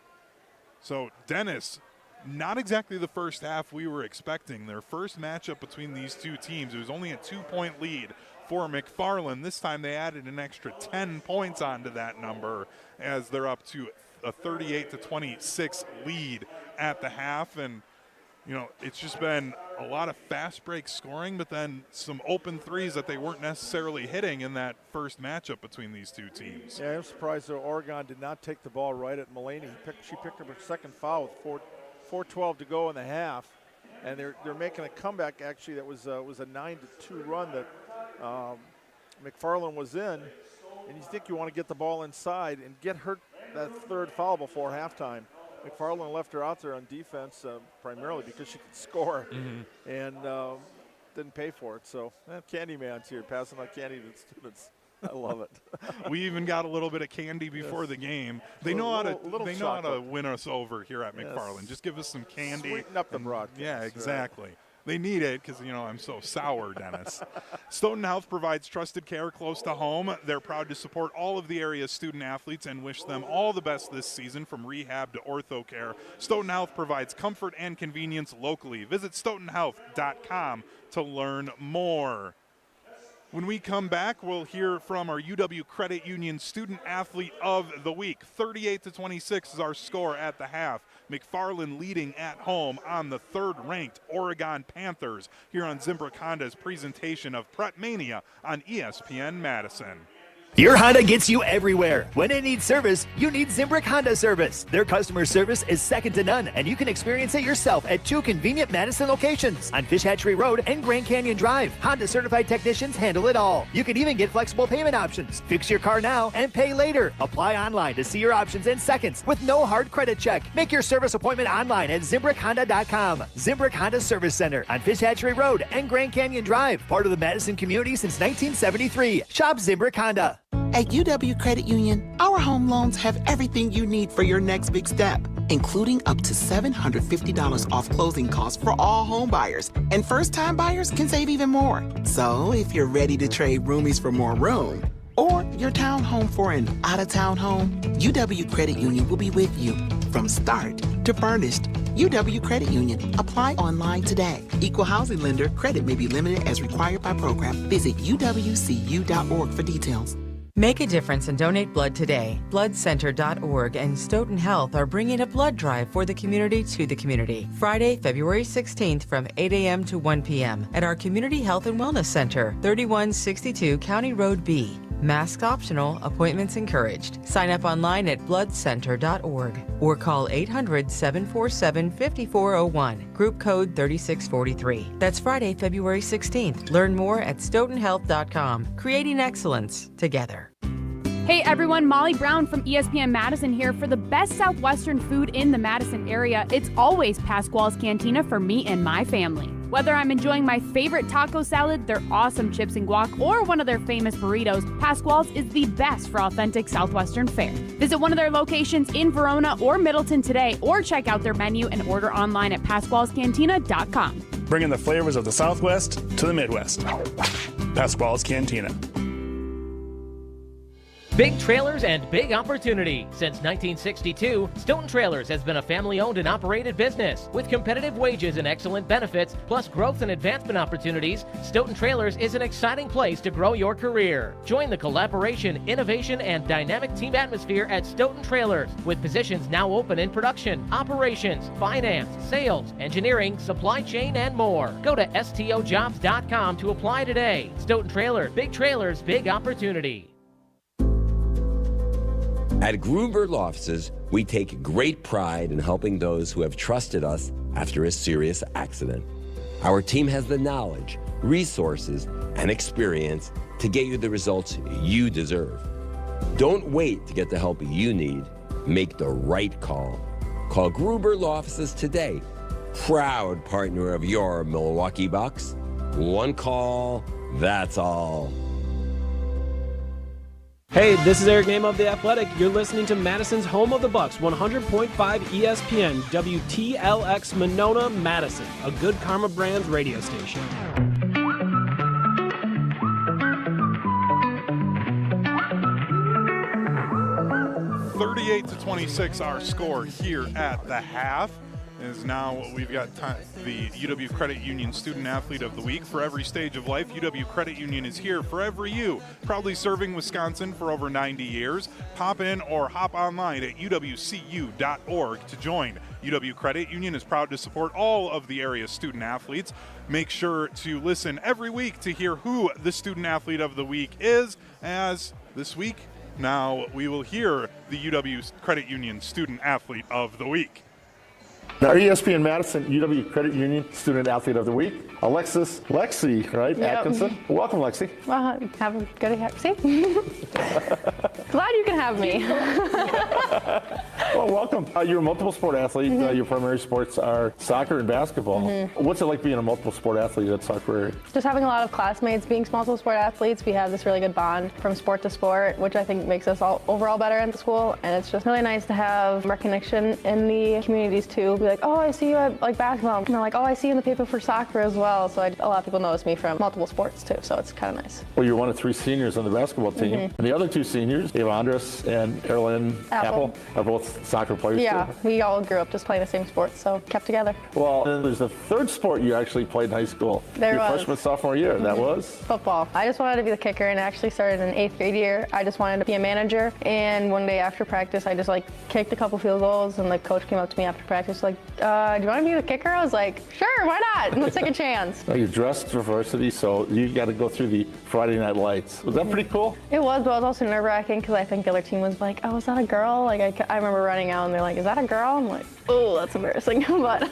Speaker 9: So Dennis, not exactly the first half we were expecting. Their first matchup between these two teams, it was only a 2-point lead for McFarland. This time they added an extra 10 points onto that number as they're up to a 38-26 lead at the half. And you know, it's just been a lot of fast break scoring, but then some open threes that they weren't necessarily hitting in that first matchup between these two teams.
Speaker 6: Yeah, I'm surprised that Oregon did not take the ball right at Mulaney. She picked up her second foul with 4:12 to go in the half, and they're making a comeback. Actually, that was a 9-2 run that McFarland was in, and you think you want to get the ball inside and get her that third foul before halftime. McFarland left her out there on defense primarily because she could score, and didn't pay for it. So Candyman's here passing out candy to the students. I love it.
Speaker 9: We even got a little bit of candy before the game. They know how to win us over here at McFarland. Just give us some candy.
Speaker 6: Sweeten up the broadcast.
Speaker 9: Yeah, exactly. Right. They need it because, you know, I'm so sour, Dennis. Stoughton Health provides trusted care close to home. They're proud to support all of the area's student athletes and wish them all the best this season, from rehab to ortho care. Stoughton Health provides comfort and convenience locally. Visit stoughtonhealth.com to learn more. When we come back, we'll hear from our UW Credit Union Student Athlete of the Week. 38-26 is our score at the half. McFarland leading at home on the third-ranked Oregon Panthers here on Zimbrick Honda's presentation of PrepMania on ESPN Madison.
Speaker 1: Your Honda gets you everywhere. When it needs service, you need Zimbrick Honda service. Their customer service is second to none, and you can experience it yourself at 2 convenient Madison locations on Fish Hatchery Road and Grand Canyon Drive. Honda certified technicians handle it all. You can even get flexible payment options. Fix your car now and pay later. Apply online to see your options in seconds with no hard credit check. Make your service appointment online at ZimbrickHonda.com. Zimbrick Honda Service Center on Fish Hatchery Road and Grand Canyon Drive. Part of the Madison community since 1973. Shop Zimbrick Honda.
Speaker 15: At UW Credit Union, our home loans have everything you need for your next big step, including up to $750 off closing costs for all home buyers. And first-time buyers can save even more. So if you're ready to trade roomies for more room, or your townhome for an out-of-town home, UW Credit Union will be with you from start to furnished. UW Credit Union. Apply online today. Equal housing lender. Credit may be limited as required by program. Visit uwcu.org for details.
Speaker 16: Make a difference and donate blood today. Bloodcenter.org and Stoughton Health are bringing a blood drive for the community to the community. Friday, February 16th from 8 a.m. to 1 p.m. at our Community Health and Wellness Center, 3162 County Road B. Masks optional, appointments encouraged. Sign up online at bloodcenter.org or call 800-747-5401. Group code 3643. That's Friday, February 16th. Learn more at stoughtonhealth.com. Creating excellence together.
Speaker 17: Hey everyone, Molly Brown from ESPN Madison here for the best Southwestern food in the Madison area. It's always Pasquale's Cantina for me and my family. Whether I'm enjoying my favorite taco salad, their awesome chips and guac, or one of their famous burritos, Pasquale's is the best for authentic Southwestern fare. Visit one of their locations in Verona or Middleton today, or check out their menu and order online at Pasquale'sCantina.com.
Speaker 18: Bringing the flavors of the Southwest to the Midwest. Pasquale's Cantina.
Speaker 19: Big trailers and big opportunity. Since 1962, Stoughton Trailers has been a family-owned and operated business. With competitive wages and excellent benefits, plus growth and advancement opportunities, Stoughton Trailers is an exciting place to grow your career. Join the collaboration, innovation, and dynamic team atmosphere at Stoughton Trailers, with positions now open in production, operations, finance, sales, engineering, supply chain, and more. Go to stojobs.com to apply today. Stoughton Trailers, big opportunity.
Speaker 20: At Gruber Law Offices, we take great pride in helping those who have trusted us after a serious accident. Our team has the knowledge, resources, and experience to get you the results you deserve. Don't wait to get the help you need. Make the right call. Call Gruber Law Offices today. Proud partner of your Milwaukee Bucks. One call, that's all.
Speaker 21: Hey, this is Eric Name of The Athletic. You're listening to Madison's home of the Bucks, 100.5 ESPN, WTLX Monona, Madison, a Good Karma Brands radio station.
Speaker 9: 38-26 our score here at the half. Is now we've got the UW Credit Union Student Athlete of the Week. For every stage of life, UW Credit Union is here for every you. Proudly serving Wisconsin for over 90 years. Pop in or hop online at uwcu.org to join. UW Credit Union is proud to support all of the area's student athletes. Make sure to listen every week to hear who the Student Athlete of the Week is, as this week, now we will hear the UW Credit Union Student Athlete of the Week.
Speaker 22: Our ESPN Madison UW Credit Union Student Athlete of the Week, Lexi, right? Yep. Atkinson. Welcome, Lexi.
Speaker 11: Well, have a good see. Glad you can have me.
Speaker 22: Well, welcome. You're a multiple sport athlete. Your primary sports are soccer and basketball. What's it like being a multiple sport athlete at Soccer?
Speaker 11: Just having a lot of classmates being multiple sport athletes, we have this really good bond from sport to sport, which I think makes us all overall better in the school. And it's just really nice to have recognition in the communities too. Be like, oh, I see you at like basketball. And they're like, oh, I see you in the paper for soccer as well. So a lot of people notice me from multiple sports too. So it's kind of nice.
Speaker 22: Well, you're one of 3 seniors on the basketball team. And the other 2 seniors, Ava Andres and Erilyn Apple, are both soccer players
Speaker 11: too. We all grew up just playing the same sports, so kept together.
Speaker 22: Well, and there's a 3rd sport you actually played in high school.
Speaker 11: Your
Speaker 22: freshman, sophomore year. That was?
Speaker 11: Football. I just wanted to be the kicker, and I actually started in 8th grade year. I just wanted to be a manager, and one day after practice, I just kicked a couple field goals, and coach came up to me after practice like, do you want to be the kicker? I was like, sure, why not? Let's take a chance.
Speaker 22: Now, you're dressed for varsity, so you got to go through the Friday Night Lights. Was that pretty cool?
Speaker 11: It was, but it was also nerve-wracking because I think the other team was like, oh, is that a girl? Like, I remember running out and they're like, is that a girl? I'm like, oh, that's embarrassing. But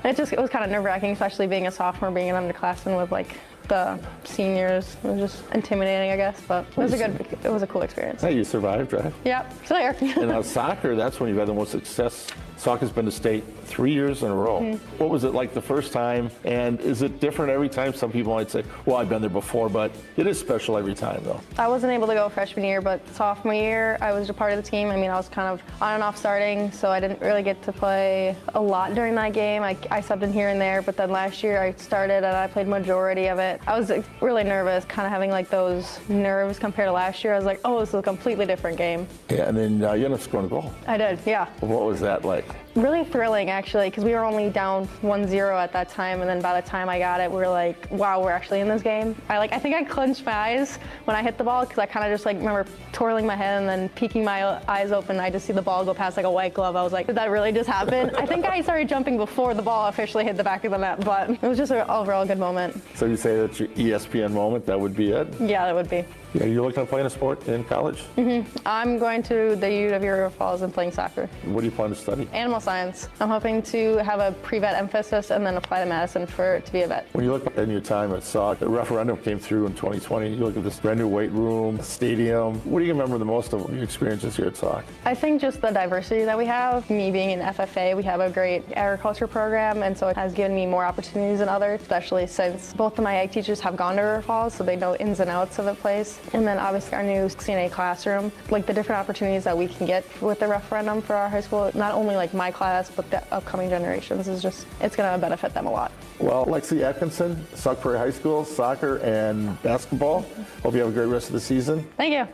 Speaker 11: it was kind of nerve-wracking, especially being a sophomore, being an underclassman with like the seniors. It was just intimidating, I guess, but it was a cool experience.
Speaker 22: Hey, you survived, right?
Speaker 11: Yep, still here.
Speaker 22: And now soccer, that's when you've had the most success. Soccer's been to state 3 years in a row.
Speaker 11: Mm-hmm.
Speaker 22: What was it like the first time? And is it different every time? Some people might say, well, I've been there before, but it is special every time, though.
Speaker 11: I wasn't able to go freshman year, but sophomore year, I was a part of the team. I mean, I was kind of on and off starting, so I didn't really get to play a lot during that game. I subbed in here and there, but then last year I started and I played majority of it. I was really nervous, kind of having like those nerves compared to last year. I was like, oh, this is a completely different game.
Speaker 22: Yeah, and then you ended up scoring a goal.
Speaker 11: I did, yeah.
Speaker 22: What was that like?
Speaker 11: Really thrilling, actually, because we were only down 1-0 at that time, and then by the time I got it, we were like, wow, we're actually in this game. I think I clenched my eyes when I hit the ball, because I kind of just like remember twirling my head and then peeking my eyes open. I just see the ball go past like a white glove. I was like, did that really just happen? I think I started jumping before the ball officially hit the back of the net, but it was just an overall good moment.
Speaker 22: So you say that's your ESPN moment, that would be it?
Speaker 11: Yeah, that would be.
Speaker 22: Yeah, you're looking at playing a sport in college?
Speaker 11: Mm-hmm. I'm going to the UW River Falls and playing soccer.
Speaker 22: What do you plan to study?
Speaker 11: Animal science. I'm hoping to have a pre-vet emphasis and then apply to Madison to be a vet.
Speaker 22: When you look at your time at SOC, the referendum came through in 2020. You look at this brand new weight room, stadium. What do you remember the most of your experiences here at SOC?
Speaker 11: I think just the diversity that we have. Me being in FFA, we have a great agriculture program, and so it has given me more opportunities than others, especially since both of my ag teachers have gone to River Falls, so they know ins and outs of the place. And then obviously our new CNA classroom, like the different opportunities that we can get with the referendum for our high school, not only like my class, but the upcoming generations it's going to benefit them a lot.
Speaker 22: Well, Lexi Atkinson, Sauk Prairie High School, soccer and basketball. Hope you have a great rest of the season.
Speaker 11: Thank you.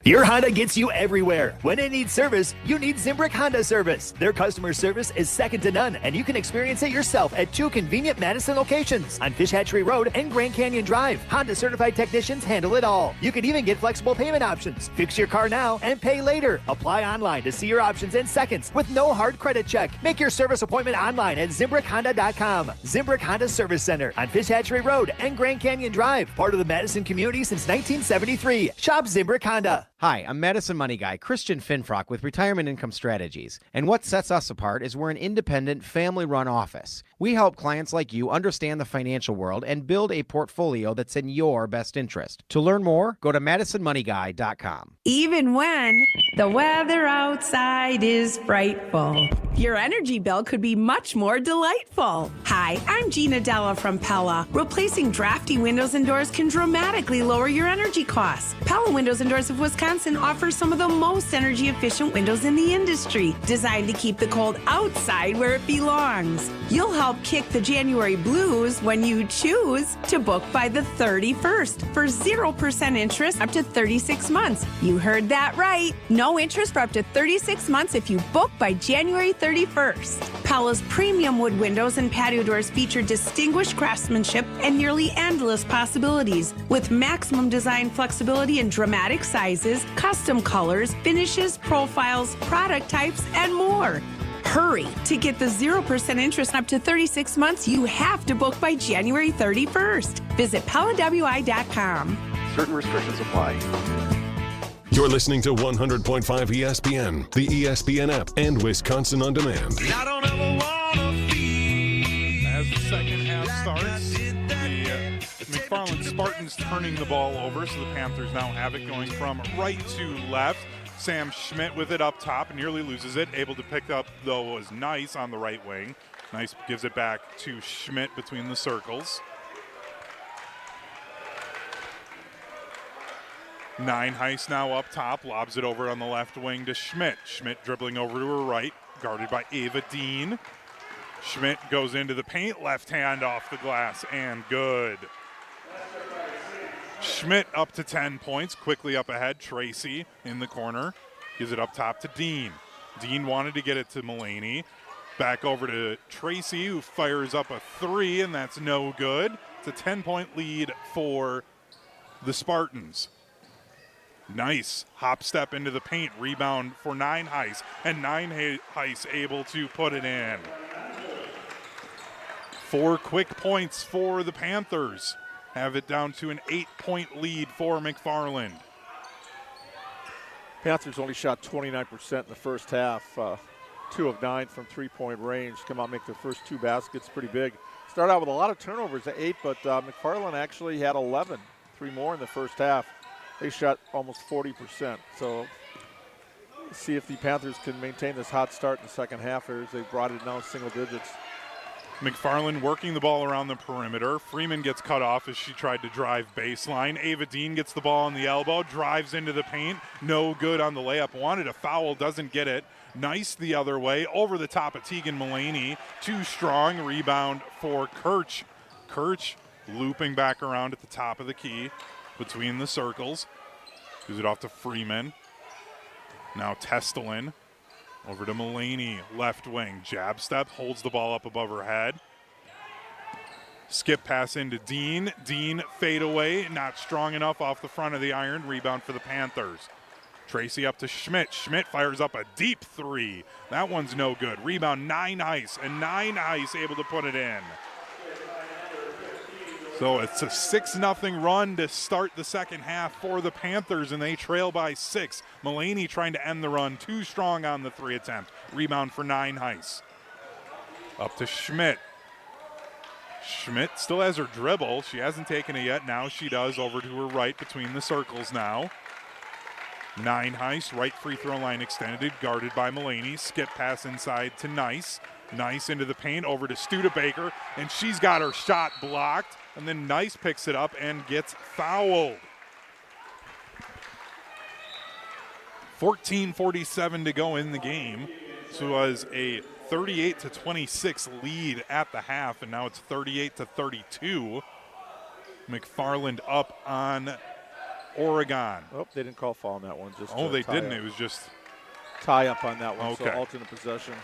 Speaker 1: Your Honda gets you everywhere. When it needs service, you need Zimbrick Honda service. Their customer service is second to none, and you can experience it yourself at 2 convenient Madison locations on Fish Hatchery Road and Grand Canyon Drive. Honda certified technicians handle it all. You can even get flexible payment options. Fix your car now and pay later. Apply online to see your options in seconds with no hard credit check. Make your service appointment online at ZimbrickHonda.com. Zimbrick Honda Service Center on Fish Hatchery Road and Grand Canyon Drive. Part of the Madison community since 1973. Shop Zimbrick Honda.
Speaker 5: Hi, I'm Madison Money Guy, Christian Finfrock with Retirement Income Strategies. And what sets us apart is we're an independent, family-run office. We help clients like you understand the financial world and build a portfolio that's in your best interest. To learn more, go to MadisonMoneyGuy.com.
Speaker 10: Even when the weather outside is frightful, your energy bill could be much more delightful. Hi, I'm Gina Della from Pella. Replacing drafty windows and doors can dramatically lower your energy costs. Pella Windows and Doors of Wisconsin offers some of the most energy-efficient windows in the industry, designed to keep the cold outside where it belongs. You'll help kick the January blues when you choose to book by the 31st for 0% interest up to 36 months. You heard that right. No interest for up to 36 months if you book by January 31st. Pella's premium wood windows and patio doors feature distinguished craftsmanship and nearly endless possibilities, with maximum design flexibility in dramatic sizes, custom colors, finishes, profiles, product types, and more. Hurry! To get the 0% interest up to 36 months, you have to book by January 31st. Visit PellaWI.com.
Speaker 23: Certain restrictions apply.
Speaker 2: You're listening to 100.5 ESPN, the ESPN app, and Wisconsin On Demand.
Speaker 9: I don't ever wanna be. As the second half starts, the McFarland Spartans turning the ball over, so the Panthers now have it going from right to left. Sam Schmidt with it up top, nearly loses it. Able to pick up, though, was Nice on the right wing. Nice gives it back to Schmidt between the circles. Heist now up top, lobs it over on the left wing to Schmidt. Schmidt dribbling over to her right, guarded by Ava Dean. Schmidt goes into the paint, left hand off the glass, and good. Schmidt up to 10 points, quickly up ahead. Tracy in the corner, gives it up top to Dean. Dean wanted to get it to Mulaney. Back over to Tracy, who fires up a 3, and that's no good. It's a 10-point lead for the Spartans. Nice hop step into the paint, rebound for Nine Heis, and Nine Heis able to put it in. 4 quick points for the Panthers. Have it down to an 8-point lead for McFarland.
Speaker 6: Panthers only shot 29% in the first half. 2 of 9 from three-point range. Come out, make their first 2 baskets pretty big. Start out with a lot of turnovers at 8, but McFarland actually had 11, 3 more in the first half. They shot almost 40%. So let's see if the Panthers can maintain this hot start in the second half as they brought it down single digits.
Speaker 9: McFarland working the ball around the perimeter. Freeman gets cut off as she tried to drive baseline. Ava Dean gets the ball on the elbow, drives into the paint. No good on the layup. Wanted a foul, doesn't get it. Nice the other way, over the top of Tegan Mullaney. Too strong, rebound for Kirch. Kirch looping back around at the top of the key between the circles. Gives it off to Freeman. Now Testelin. Over to Mullaney, left wing. Jab step, holds the ball up above her head. Skip pass into Dean. Dean fade away, not strong enough off the front of the iron. Rebound for the Panthers. Tracy up to Schmidt. Schmidt fires up a deep 3. That one's no good. Rebound Nine Heis, and Nine Heis able to put it in. So it's a 6-0 run to start the second half for the Panthers, and they trail by 6. Mullaney trying to end the run, too strong on the 3 attempt. Rebound for Nine Heis. Up to Schmidt. Schmidt still has her dribble. She hasn't taken it yet. Now she does, over to her right between the circles now. Nine Heis, right free throw line extended, guarded by Mullaney. Skip pass inside to Nice. Nice into the paint, over to Studebaker, and she's got her shot blocked. And then Nice picks it up and gets fouled. 14:47 to go in the game. So it was a 38-26 lead at the half, and now it's 38-32. McFarland up on Oregon.
Speaker 6: Oh, they didn't call foul on that one. Just
Speaker 9: they didn't.
Speaker 6: Up.
Speaker 9: It was just
Speaker 6: tie up on that one.
Speaker 9: Okay.
Speaker 6: So alternate possession.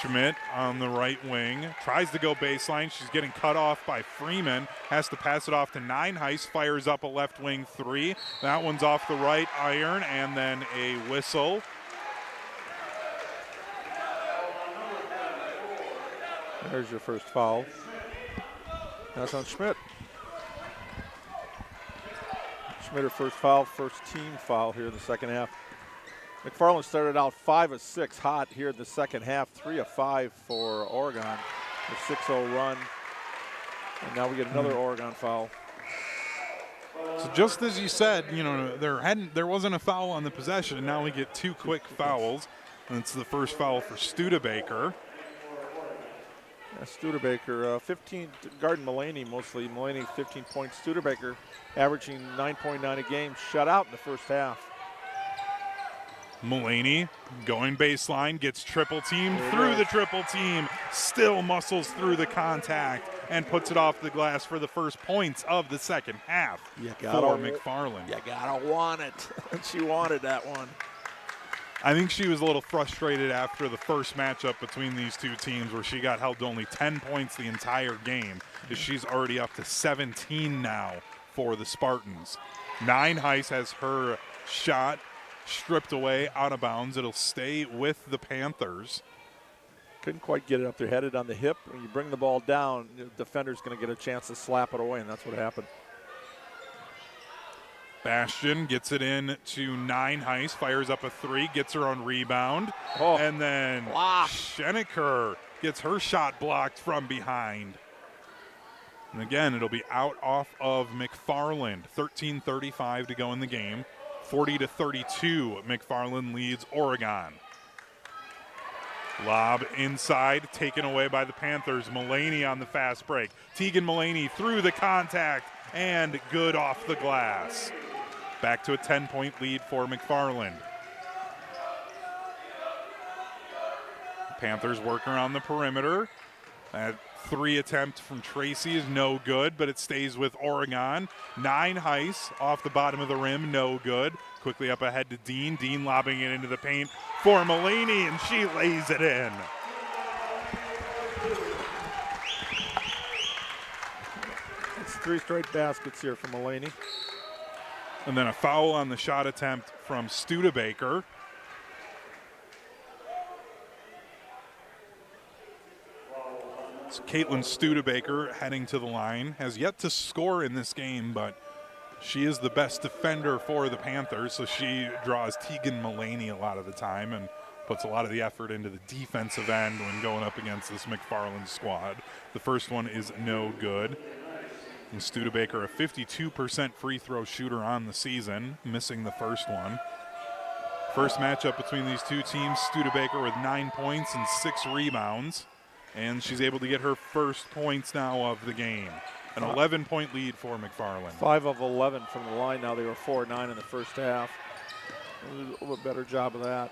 Speaker 9: Schmidt on the right wing, tries to go baseline. She's getting cut off by Freeman, has to pass it off to Nine Heis, fires up a left wing 3. That one's off the right iron, and then a whistle.
Speaker 6: There's your first foul. That's on Schmidt. Schmidt, her first foul, first team foul here in the second half. McFarland started out 5 of 6 hot here in the second half, 3 of 5 for Oregon. A 6-0 run. And now we get another Oregon foul.
Speaker 9: So just as you said, there wasn't a foul on the possession. Now we get 2 quick fouls. And it's the first foul for Studebaker.
Speaker 6: Yeah, Studebaker, 15, guarding Mullaney mostly. Mullaney 15 points. Studebaker averaging 9.9 a game. Shut out in the first half.
Speaker 9: Mullaney going baseline, gets triple teamed through the triple team, still muscles through the contact and puts it off the glass for the first points of the second half for McFarland.
Speaker 6: You gotta want it. She wanted that one.
Speaker 9: I think she was a little frustrated after the first matchup between these two teams where she got held to only 10 points the entire game, as she's already up to 17 now for the Spartans. Nine Heis has her shot stripped away out of bounds. It'll stay with the Panthers.
Speaker 6: Couldn't quite get it up there, headed on the hip. When you bring the ball down, the defender's going to get a chance to slap it away, and that's what happened.
Speaker 9: Bastion gets it in to Nine Heis, fires up a 3, gets her own rebound, and then Scheneker gets her shot blocked from behind. And again, it'll be out off of McFarland. 13:35 to go in the game. 40-32, McFarland leads Oregon. Lob inside, taken away by the Panthers. Mullaney on the fast break. Tegan Mullaney through the contact, and good off the glass. Back to a 10-point lead for McFarland. Panthers work around the perimeter. That 3 attempt from Tracy is no good, but it stays with Oregon. Nine Heis off the bottom of the rim, no good. Quickly up ahead to Dean. Dean lobbing it into the paint for Mullaney, and she lays it in.
Speaker 6: 3 straight baskets here from Mulaney.
Speaker 9: And then a foul on the shot attempt from Studebaker. So Caitlin Studebaker heading to the line, has yet to score in this game, but she is the best defender for the Panthers, so she draws Tegan Mulaney a lot of the time and puts a lot of the effort into the defensive end when going up against this McFarland squad. The first one is no good. And Studebaker, a 52% free throw shooter on the season, missing the first one. First matchup between these two teams, Studebaker with 9 points and 6 rebounds. And she's able to get her first points now of the game. An 11-point lead for McFarland.
Speaker 6: 5 of 11 from the line now. They were 4-9 in the first half. A little bit better job of that.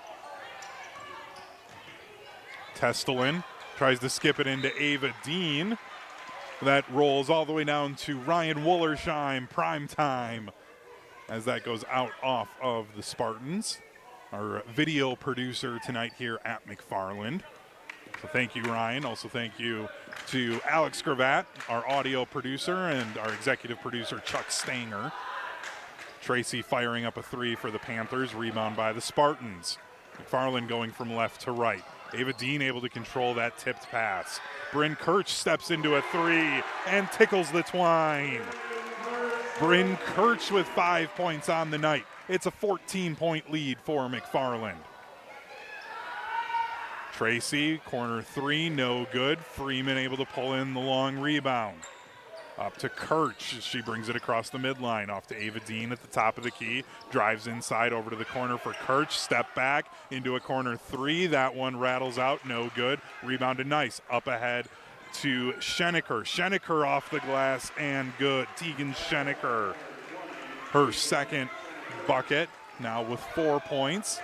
Speaker 9: Testelin tries to skip it into Ava Dean. That rolls all the way down to Ryan Wollersheim, prime time, as that goes out off of the Spartans. Our video producer tonight here at McFarland. So thank you, Ryan. Also thank you to Alex Gravatt, our audio producer, and our executive producer, Chuck Stanger. Tracy firing up a 3 for the Panthers, rebound by the Spartans. McFarland going from left to right. Ava Dean able to control that tipped pass. Bryn Kirch steps into a 3 and tickles the twine. Bryn Kirch with 5 points on the night. It's a 14-point lead for McFarland. Tracy, corner 3, no good. Freeman able to pull in the long rebound. Up to Kirch. She brings it across the midline. Off to Ava Dean at the top of the key. Drives inside over to the corner for Kirch. Step back into a corner 3. That one rattles out. No good. Rebounded nice. Up ahead to Schenecker. Schenecker off the glass and good. Tegan Schenecker. Her second bucket. Now with 4 points.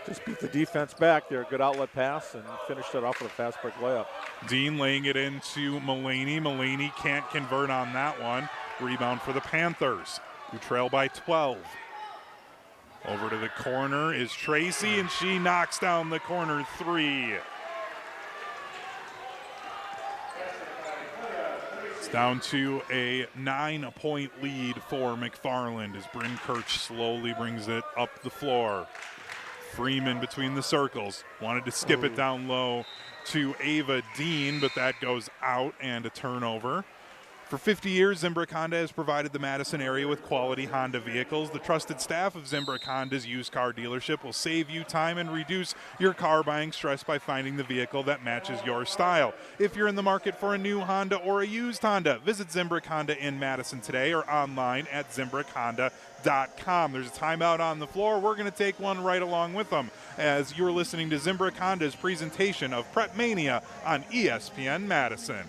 Speaker 6: Just beat the defense back there. Good outlet pass and finished it off with a fast break layup.
Speaker 9: Dean laying it into Mulaney. Mulaney can't convert on that one. Rebound for the Panthers, who trail by 12. Over to the corner is Tracy, and she knocks down the corner 3. It's down to a 9-point lead for McFarland as Bryn Kirch slowly brings it up the floor. Freeman between the circles. Wanted to skip it down low to Ava Dean, but that goes out and a turnover. For 50 years, Zimbrick Honda has provided the Madison area with quality Honda vehicles. The trusted staff of Zimbrick Honda's used car dealership will save you time and reduce your car buying stress by finding the vehicle that matches your style. If you're in the market for a new Honda or a used Honda, visit Zimbrick Honda in Madison today or online at ZimbrickHonda.com. There's a timeout on the floor. We're going to take one right along with them as you're listening to Zimbrick Honda's presentation of PrepMania on ESPN Madison.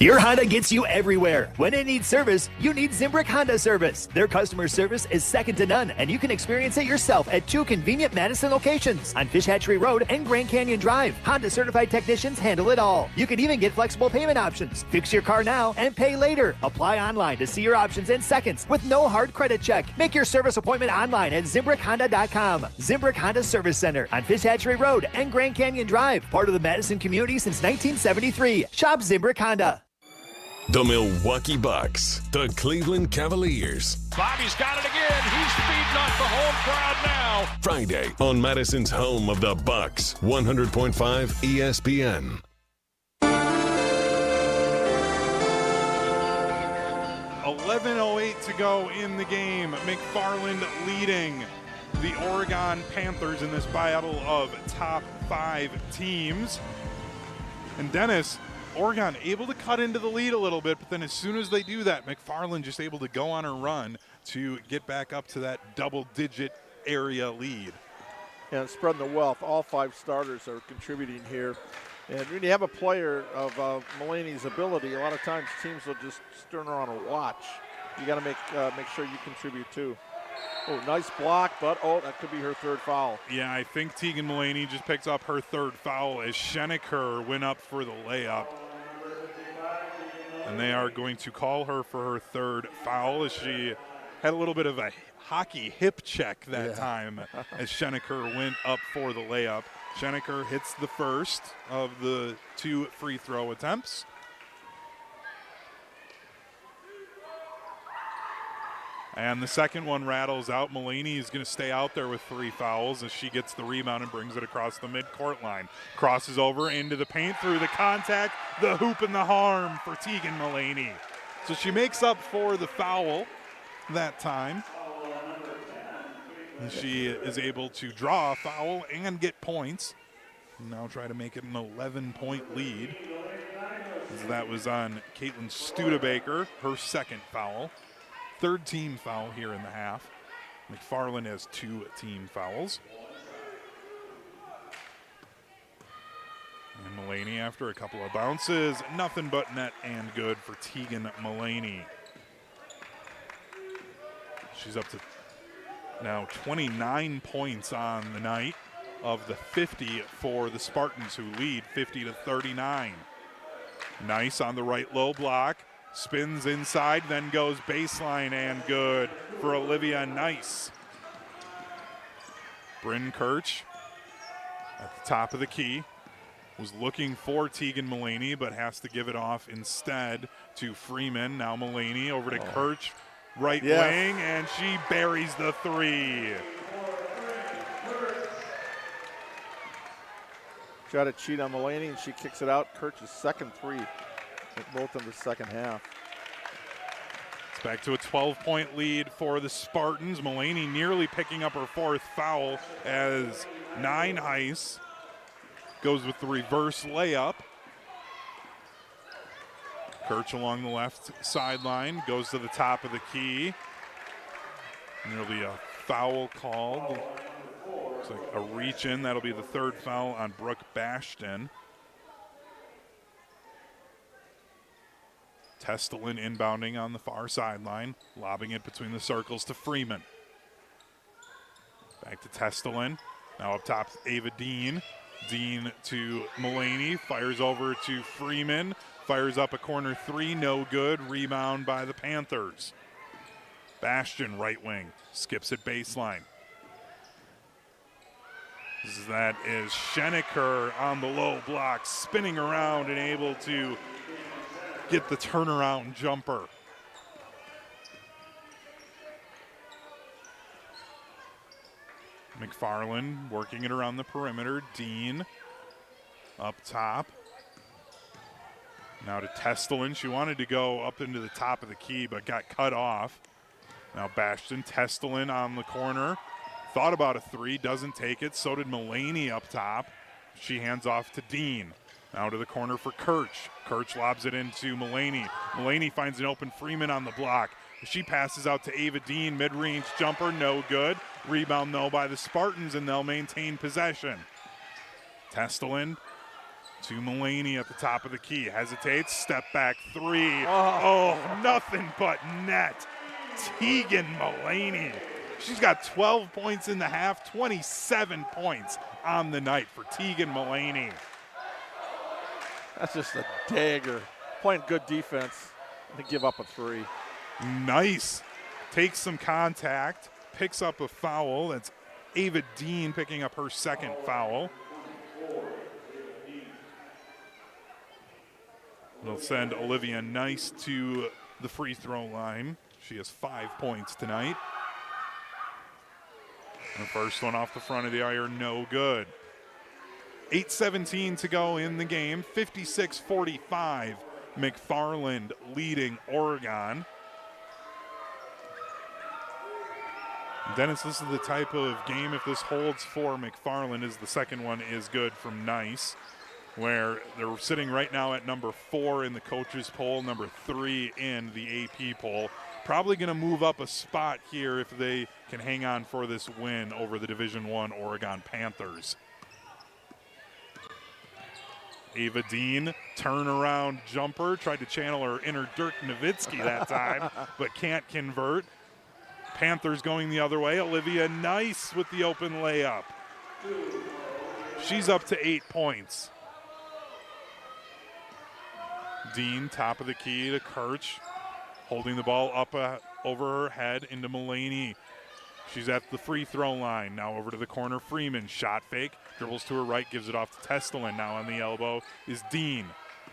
Speaker 1: Your Honda gets you everywhere. When it needs service, you need Zimbrick Honda service. Their customer service is second to none, and you can experience it yourself at 2 convenient Madison locations on Fish Hatchery Road and Grand Canyon Drive. Honda certified technicians handle it all. You can even get flexible payment options. Fix your car now and pay later. Apply online to see your options in seconds with no hard credit check. Make your service appointment online at ZimbrickHonda.com. Zimbrick Honda Service Center on Fish Hatchery Road and Grand Canyon Drive. Part of the Madison community since 1973. Shop Zimbrick Honda.
Speaker 2: The Milwaukee Bucks, the Cleveland Cavaliers.
Speaker 4: Bobby's got it again. He's feeding off the home crowd now.
Speaker 2: Friday on Madison's home of the Bucks, 100.5 ESPN.
Speaker 9: 11:08 to go in the game. McFarland leading the Oregon Panthers in this battle of top 5 teams. And Dennis, Oregon able to cut into the lead a little bit, but then as soon as they do that, McFarland just able to go on a run to get back up to that double-digit area lead.
Speaker 6: And spreading the wealth. All 5 starters are contributing here. And when you have a player of Mulaney's ability, a lot of times teams will just turn around and watch. You got to make sure you contribute too. Oh, nice block, but that could be her 3rd foul.
Speaker 9: Yeah, I think Tegan Mulaney just picks up her 3rd foul as Schenecker went up for the layup. And they are going to call her for her 3rd foul as she had a little bit of a hockey hip check that time as Schenecker went up for the layup. Schenecker hits the first of the 2 free throw attempts. And the second one rattles out. Mulaney is going to stay out there with 3 fouls as she gets the rebound and brings it across the midcourt line. Crosses over into the paint through the contact, the hoop and the harm for Tegan Mulaney. So she makes up for the foul that time. And she is able to draw a foul and get points. Now try to make it an 11-point lead. As that was on Caitlin Studebaker, her second foul. 3rd team foul here in the half. McFarland has 2 team fouls. And Mulaney, after a couple of bounces, nothing but net and good for Tegan Mulaney. She's up to now 29 points on the night of the 50 for the Spartans, who lead 50-39. Nice on the right low block. Spins inside, then goes baseline and good for Olivia Nice. Bryn Kirch at the top of the key was looking for Tegan Mulaney, but has to give it off instead to Freeman. Now Mulaney over to Kirch, right wing, and she buries the 3.
Speaker 6: Try to cheat on Mulaney, and she kicks it out. Kirch's second 3. Both in the second half.
Speaker 9: It's back to a 12-point lead for the Spartans. Mulaney nearly picking up her 4th foul as 9 Ice goes with the reverse layup. Kirch along the left sideline goes to the top of the key. And there'll be a foul called. Looks like a reach in. That'll be the 3rd foul on Brooke Bashton. Testelin inbounding on the far sideline, lobbing it between the circles to Freeman. Back to Testelin. Now up top, Ava Dean. Dean to Mulaney, fires over to Freeman, fires up a corner 3, no good. Rebound by the Panthers. Bastion, right wing, skips it baseline. That is Schenecker on the low block, spinning around and able to get the turnaround jumper. McFarland working it around the perimeter. Dean up top. Now to Testelin. She wanted to go up into the top of the key, but got cut off. Now Bastion, Testelin on the corner. Thought about a 3, doesn't take it. So did Mulaney up top. She hands off to Dean. Now to the corner for Kirch. Kirch lobs it into Mulaney. Mulaney finds an open Freeman on the block. She passes out to Ava Dean. Mid-range jumper, no good. Rebound, though, by the Spartans, and they'll maintain possession. Testelin to Mulaney at the top of the key. Hesitates, step back 3. Oh, nothing but net. Tegan Mulaney. She's got 12 points in the half, 27 points on the night for Tegan Mulaney.
Speaker 6: That's just a dagger. Playing good defense and give up a 3.
Speaker 9: Nice. Takes some contact, picks up a foul. That's Ava Dean picking up her 2nd foul. They'll send Olivia Nice to the free throw line. She has 5 points tonight. And the first one off the front of the iron, no good. 8:17 to go in the game. 56-45. McFarland leading Oregon. Dennis, this is the type of game, if this holds for McFarland, is the second one is good from Nice, where they're sitting right now at number 4 in the coaches poll, number 3 in the AP poll. Probably going to move up a spot here if they can hang on for this win over the Division I Oregon Panthers. Ava Dean, turnaround jumper, tried to channel her inner Dirk Nowitzki that time, but can't convert. Panthers going the other way. Olivia Nice with the open layup. She's up to 8 points. Dean, top of the key to Kirch, holding the ball up over her head into Mulaney. She's at the free throw line. Now over to the corner, Freeman. Shot fake, dribbles to her right, gives it off to Testelin. Now on the elbow is Dean.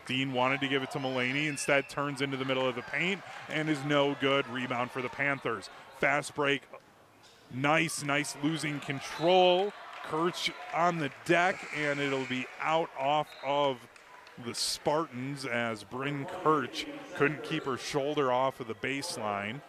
Speaker 9: Dean wanted to give it to Mulaney, instead turns into the middle of the paint and is no good. Rebound for the Panthers. fast break. Nice losing control. Kirch on the deck, and it'll be out off of the Spartans as Bryn Kirch couldn't keep her shoulder off of the baseline.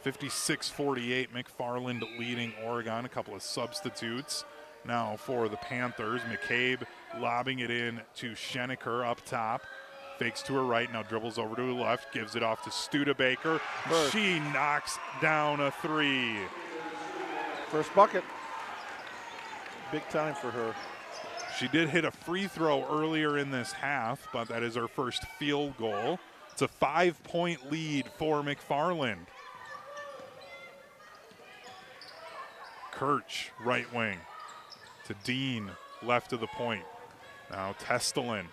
Speaker 9: 56-48, McFarland leading Oregon. A couple of substitutes now for the Panthers. McCabe lobbing it in to Schenecker up top. Fakes to her right, now dribbles over to her left, gives it off to Studebaker. She knocks down a three.
Speaker 6: First bucket. Big time for her.
Speaker 9: She did hit a free throw earlier in this half, but that is her first field goal. It's a 5-point lead for McFarland. Kirch, right wing, to Dean, left of the point. Now Testelin.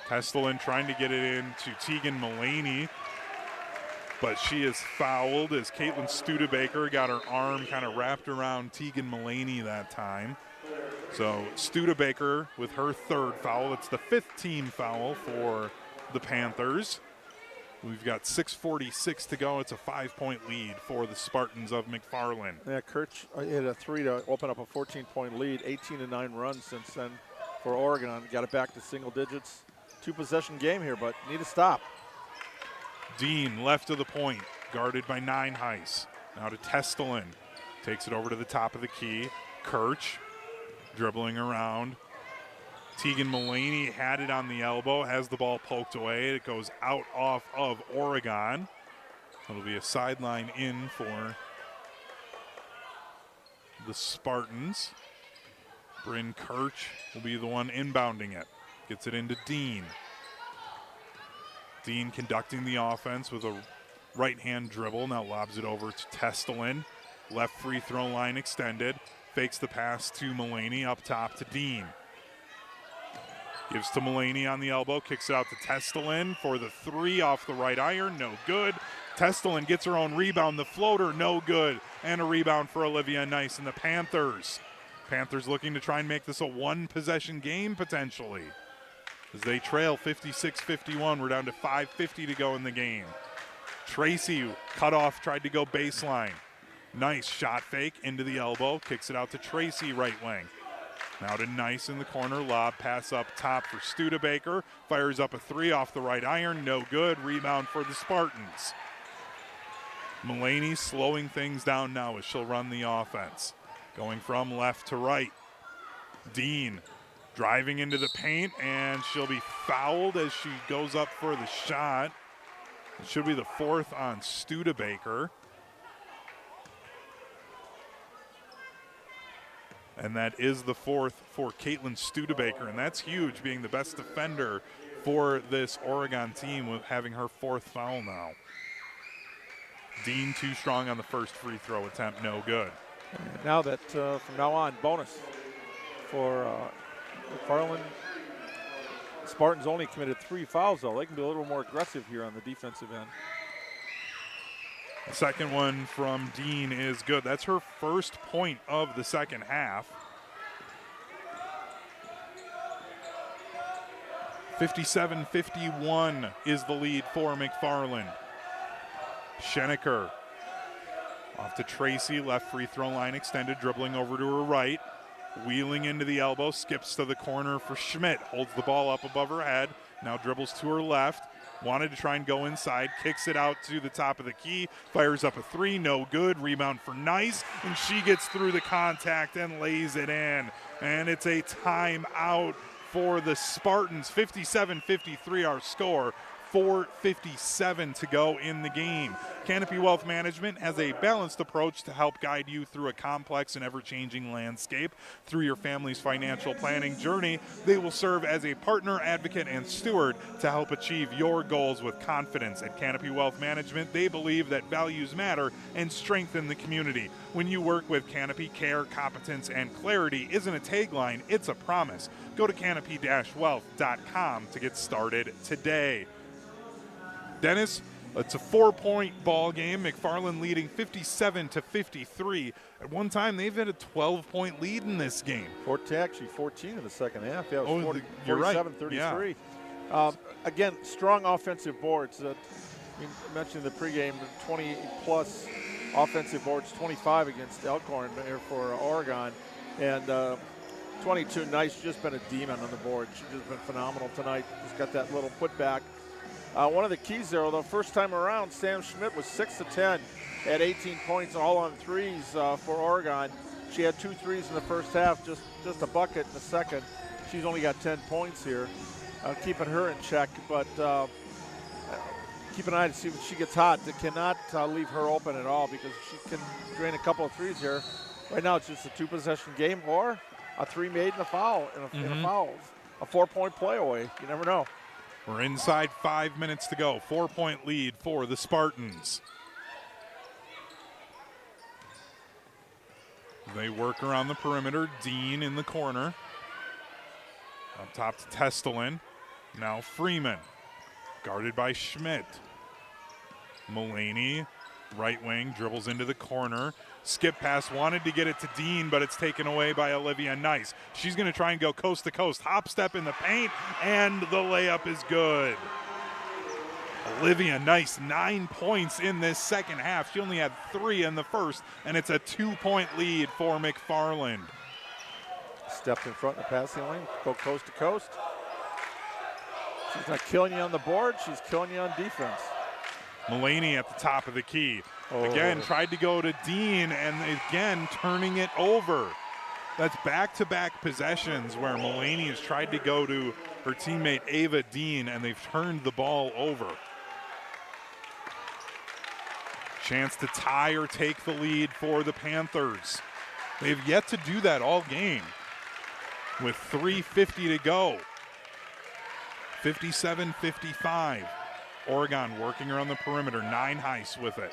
Speaker 9: Testelin trying to get it in to Tegan Mullaney, but she is fouled as Caitlin Studebaker got her arm kind of wrapped around Tegan Mullaney that time. So Studebaker with her third foul. It's the 5th team foul for the Panthers. We've got 6:46 to go. It's a 5-point lead for the Spartans of McFarland.
Speaker 6: Yeah, Kirch hit a three to open up a 14-point lead. 18-9 run since then for Oregon. Got it back to single digits. 2-possession game here, but need to stop.
Speaker 9: Dean left of the point, guarded by Nineheis. Now to Testelin. Takes it over to the top of the key. Kirch dribbling around. Tegan Mullaney had it on the elbow, has the ball poked away. It goes out off of Oregon. It'll be a sideline in for the Spartans. Bryn Kirch will be the one inbounding it. Gets it into Dean. Dean conducting the offense with a right-hand dribble. Now lobs it over to Testelin. Left free throw line extended. Fakes the pass to Mullaney up top to Dean. Gives to Mullaney on the elbow, kicks it out to Testelin for the three off the right iron, no good. Testelin gets her own rebound, the floater, no good. And a rebound for Olivia Nice and the Panthers. Panthers looking to try and make this a one-possession game potentially. As they trail 56-51, we're down to 5:50 to go in the game. Tracy cut off, tried to go baseline. Nice shot fake into the elbow, kicks it out to Tracy right wing. Now to Nice in the corner, lob pass up top for Studebaker. Fires up a three off the right iron, no good. Rebound for the Spartans. Mullaney slowing things down now as she'll run the offense. Going from left to right. Dean driving into the paint, and she'll be fouled as she goes up for the shot. It should be the 4th on Studebaker. And that is the 4th for Caitlin Studebaker, and that's huge, being the best defender for this Oregon team with having her 4th foul now. Dean too strong on the first free throw attempt, no good.
Speaker 6: And now that from now on, bonus for McFarland. Spartans only committed 3 fouls, though. They can be a little more aggressive here on the defensive end.
Speaker 9: The second one from Dean is good. That's her first point of the second half. 57-51 is the lead for McFarland. Schenecker off to Tracy, left free throw line extended, dribbling over to her right. Wheeling into the elbow, skips to the corner for Schmidt. Holds the ball up above her head, now dribbles to her left. Wanted to try and go inside, kicks it out to the top of the key, fires up a three, no good. Rebound for Nice, and she gets through the contact and lays it in. And it's a timeout for the Spartans. 57-53 our score. 4:57 to go in the game. Canopy Wealth Management has a balanced approach to help guide you through a complex and ever-changing landscape. Through your family's financial planning journey, they will serve as a partner, advocate, and steward to help achieve your goals with confidence. At Canopy Wealth Management, they believe that values matter and strengthen the community. When you work with Canopy, care, competence, and clarity isn't a tagline, it's a promise. Go to canopy-wealth.com to get started today. Dennis, it's a 4-point ball game. McFarland leading 57-53. At one time, they've had a 12-point lead in this game.
Speaker 6: Actually 14 in the second half. Yeah, it was
Speaker 9: you're right.
Speaker 6: 47-33.
Speaker 9: Yeah.
Speaker 6: Again, strong offensive boards. You mentioned the pregame, 20-plus offensive boards, 25 against Elkhorn here for Oregon. And 22, Nice, just been a demon on the board. She's just been phenomenal tonight. Just got that little putback. One of the keys there, though, first time around, Sam Schmidt was 6 of 10 at 18 points, all on threes for Oregon. She had 2 threes in the first half, just a bucket in the second. She's only got 10 points here, keeping her in check. But keep an eye to see when she gets hot. They cannot leave her open at all, because she can drain a couple of threes here. Right now it's just a 2-possession game, or a 3 made and a foul, in a foul. A 4-point play away. You never know.
Speaker 9: We're inside 5 minutes to go. 4-point lead for the Spartans. They work around the perimeter. Dean in the corner. Up top to Testelin. Now Freeman. Guarded by Schmidt. Mulaney, right wing, dribbles into the corner. Skip pass, wanted to get it to Dean, but it's taken away by Olivia Nice. She's going to try and go coast to coast. Hop step in the paint, and the layup is good. Olivia Nice, 9 points in this second half. She only had 3 in the first, and it's a 2-point lead for McFarland.
Speaker 6: Stepped in front in the passing lane, go coast to coast. She's not killing you on the board, she's killing you on defense.
Speaker 9: Mulaney at the top of the key. Again, tried to go to Dean, and again turning it over. That's back-to-back possessions where Mulaney has tried to go to her teammate Ava Dean, and they've turned the ball over. Chance to tie or take the lead for the Panthers. They've yet to do that all game. With 3:50 to go. 57-55. Oregon working around the perimeter. 9 Heiss with it.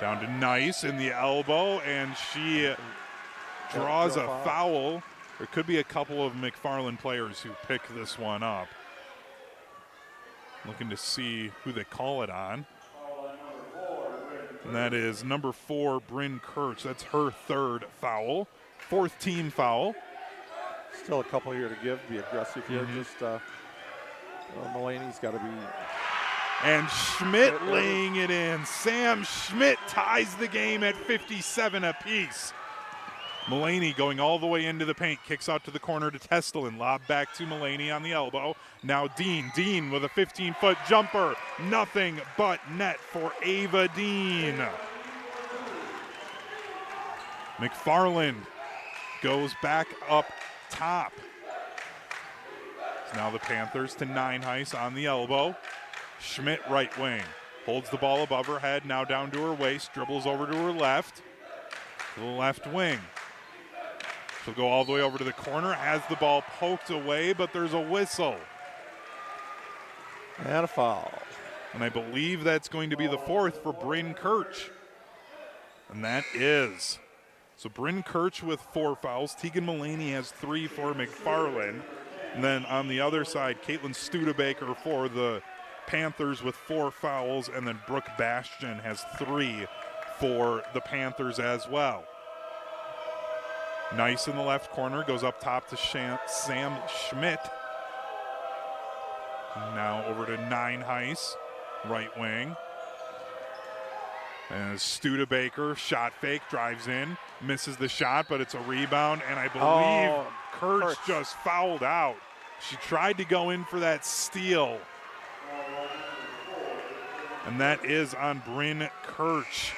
Speaker 9: Down to Nice in the elbow, and she draws a foul. There could be a couple of McFarland players who pick this one up. Looking to see who they call it on. And that is number 4, Bryn Kirch. That's her 3rd foul. 4th team foul.
Speaker 6: Still a couple here to give. Be aggressive here. Just Mulaney's got to be.
Speaker 9: And Schmidt laying it in. Sam Schmidt ties the game at 57 apiece. Mulaney going all the way into the paint. Kicks out to the corner to Testelin. Lob back to Mulaney on the elbow. Now Dean. Dean with a 15-foot jumper. Nothing but net for Ava Dean. McFarland goes back up top. Now the Panthers to 9 Heiss on the elbow. Schmidt right wing. Holds the ball above her head, now down to her waist. Dribbles over to her left. To the left wing. She'll go all the way over to the corner. Has the ball poked away, but there's a whistle.
Speaker 6: And a foul.
Speaker 9: And I believe that's going to be the 4th for Bryn Kirch. And that is. So Bryn Kirch with 4 fouls. Tegan Mulaney has 3 for McFarland. And then on the other side, Caitlin Studebaker for the Panthers with 4 fouls. And then Brooke Bastian has 3 for the Panthers as well. Nice in the left corner, goes up top to Sam Schmidt. Now over to 9 Heiss, right wing. And Studebaker, shot fake, drives in, misses the shot, but it's a rebound, and I believe Kirch just fouled out. She tried to go in for that steal. And that is on Bryn Kirch.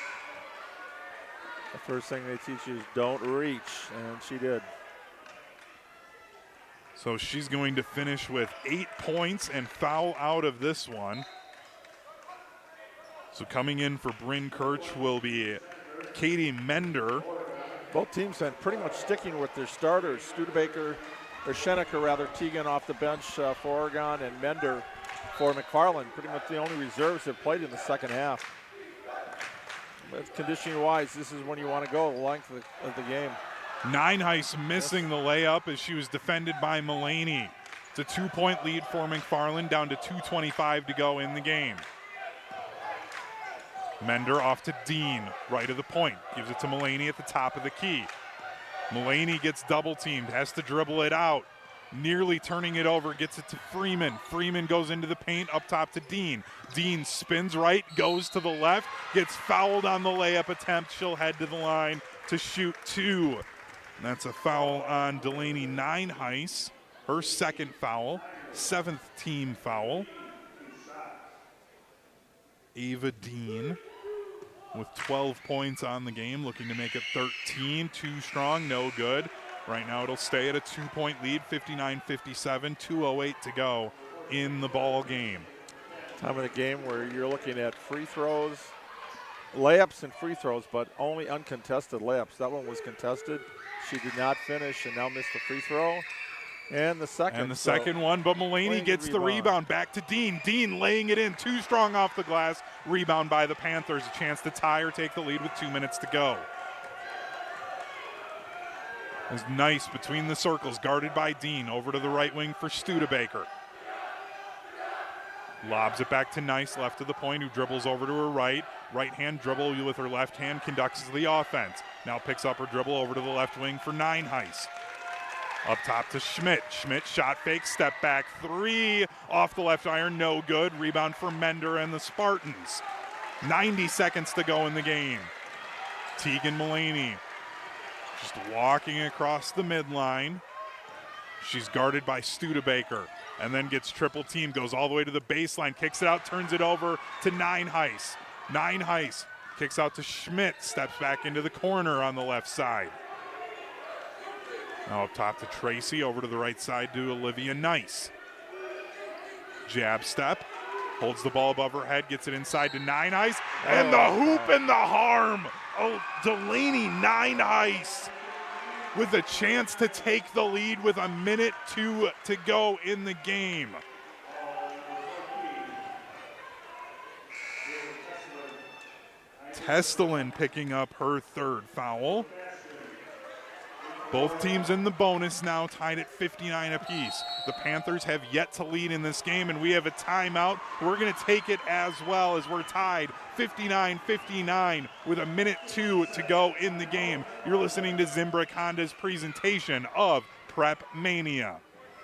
Speaker 6: The first thing they teach you is don't reach, and she did.
Speaker 9: So she's going to finish with 8 points and foul out of this one. So coming in for Bryn Kirch will be Katie Mender.
Speaker 6: Both teams have pretty much sticking with their starters. Studebaker, or Schenecker rather, Tegan off the bench for Oregon, and Mender for McFarland. Pretty much the only reserves that played in the second half. But conditioning-wise, this is when you want to go, the length of the game.
Speaker 9: 9 Heiss missing the layup as she was defended by Mulaney. It's a 2-point lead for McFarland, down to 2:25 to go in the game. Mender off to Dean, right of the point. Gives it to Mulaney at the top of the key. Mulaney gets double-teamed, has to dribble it out. nearly turning it over, gets it to Freeman. Freeman goes into the paint, up top to Dean. Dean spins right, goes to the left, gets fouled on the layup attempt. She'll head to the line to shoot 2. And that's a foul on Delaney Nineheis, her second foul, 7th team foul. Ava Dean with 12 points on the game, looking to make it 13. Too strong, no good. Right now it'll stay at a 2-point lead, 59-57, 2:08 to go in the ball game.
Speaker 6: Time of the game where you're looking at free throws, layups and free throws, but only uncontested layups. That one was contested. She did not finish and now missed the free throw. And the second.
Speaker 9: One, but Mulaney gets the rebound back to Dean. Dean laying it in, too strong off the glass. Rebound by the Panthers, a chance to tie or take the lead with 2 minutes to go. Is nice between the circles, guarded by Dean. Over to the right wing for Studebaker. Lobs it back to Nice, left to the point, who dribbles over to her right. Right-hand dribble with her left hand, conducts the offense. Now picks up her dribble over to the left wing for Nineheis. Up top to Schmidt. Schmidt shot fake, step back 3. Off the left iron, no good. Rebound for Mender and the Spartans. 90 seconds to go in the game. Tegan Mulaney just walking across the midline. She's guarded by Studebaker and then gets triple team, goes all the way to the baseline, kicks it out, turns it over to Nineheis. Nineheis kicks out to Schmidt, steps back into the corner on the left side. Now up top to Tracy, over to the right side to Olivia Nice. Jab step, holds the ball above her head, gets it inside to Nineheis, and the hoop and the harm. Oh, Delaney Nineheis with a chance to take the lead with 1:02 to go in the game. Testelin picking up her 3rd foul. Both teams in the bonus now, tied at 59 apiece. The Panthers have yet to lead in this game, and we have a timeout. We're going to take it as well, as we're tied 59-59 with 1:02 to go in the game. You're listening to Zimbrick Honda's presentation of PrepMania.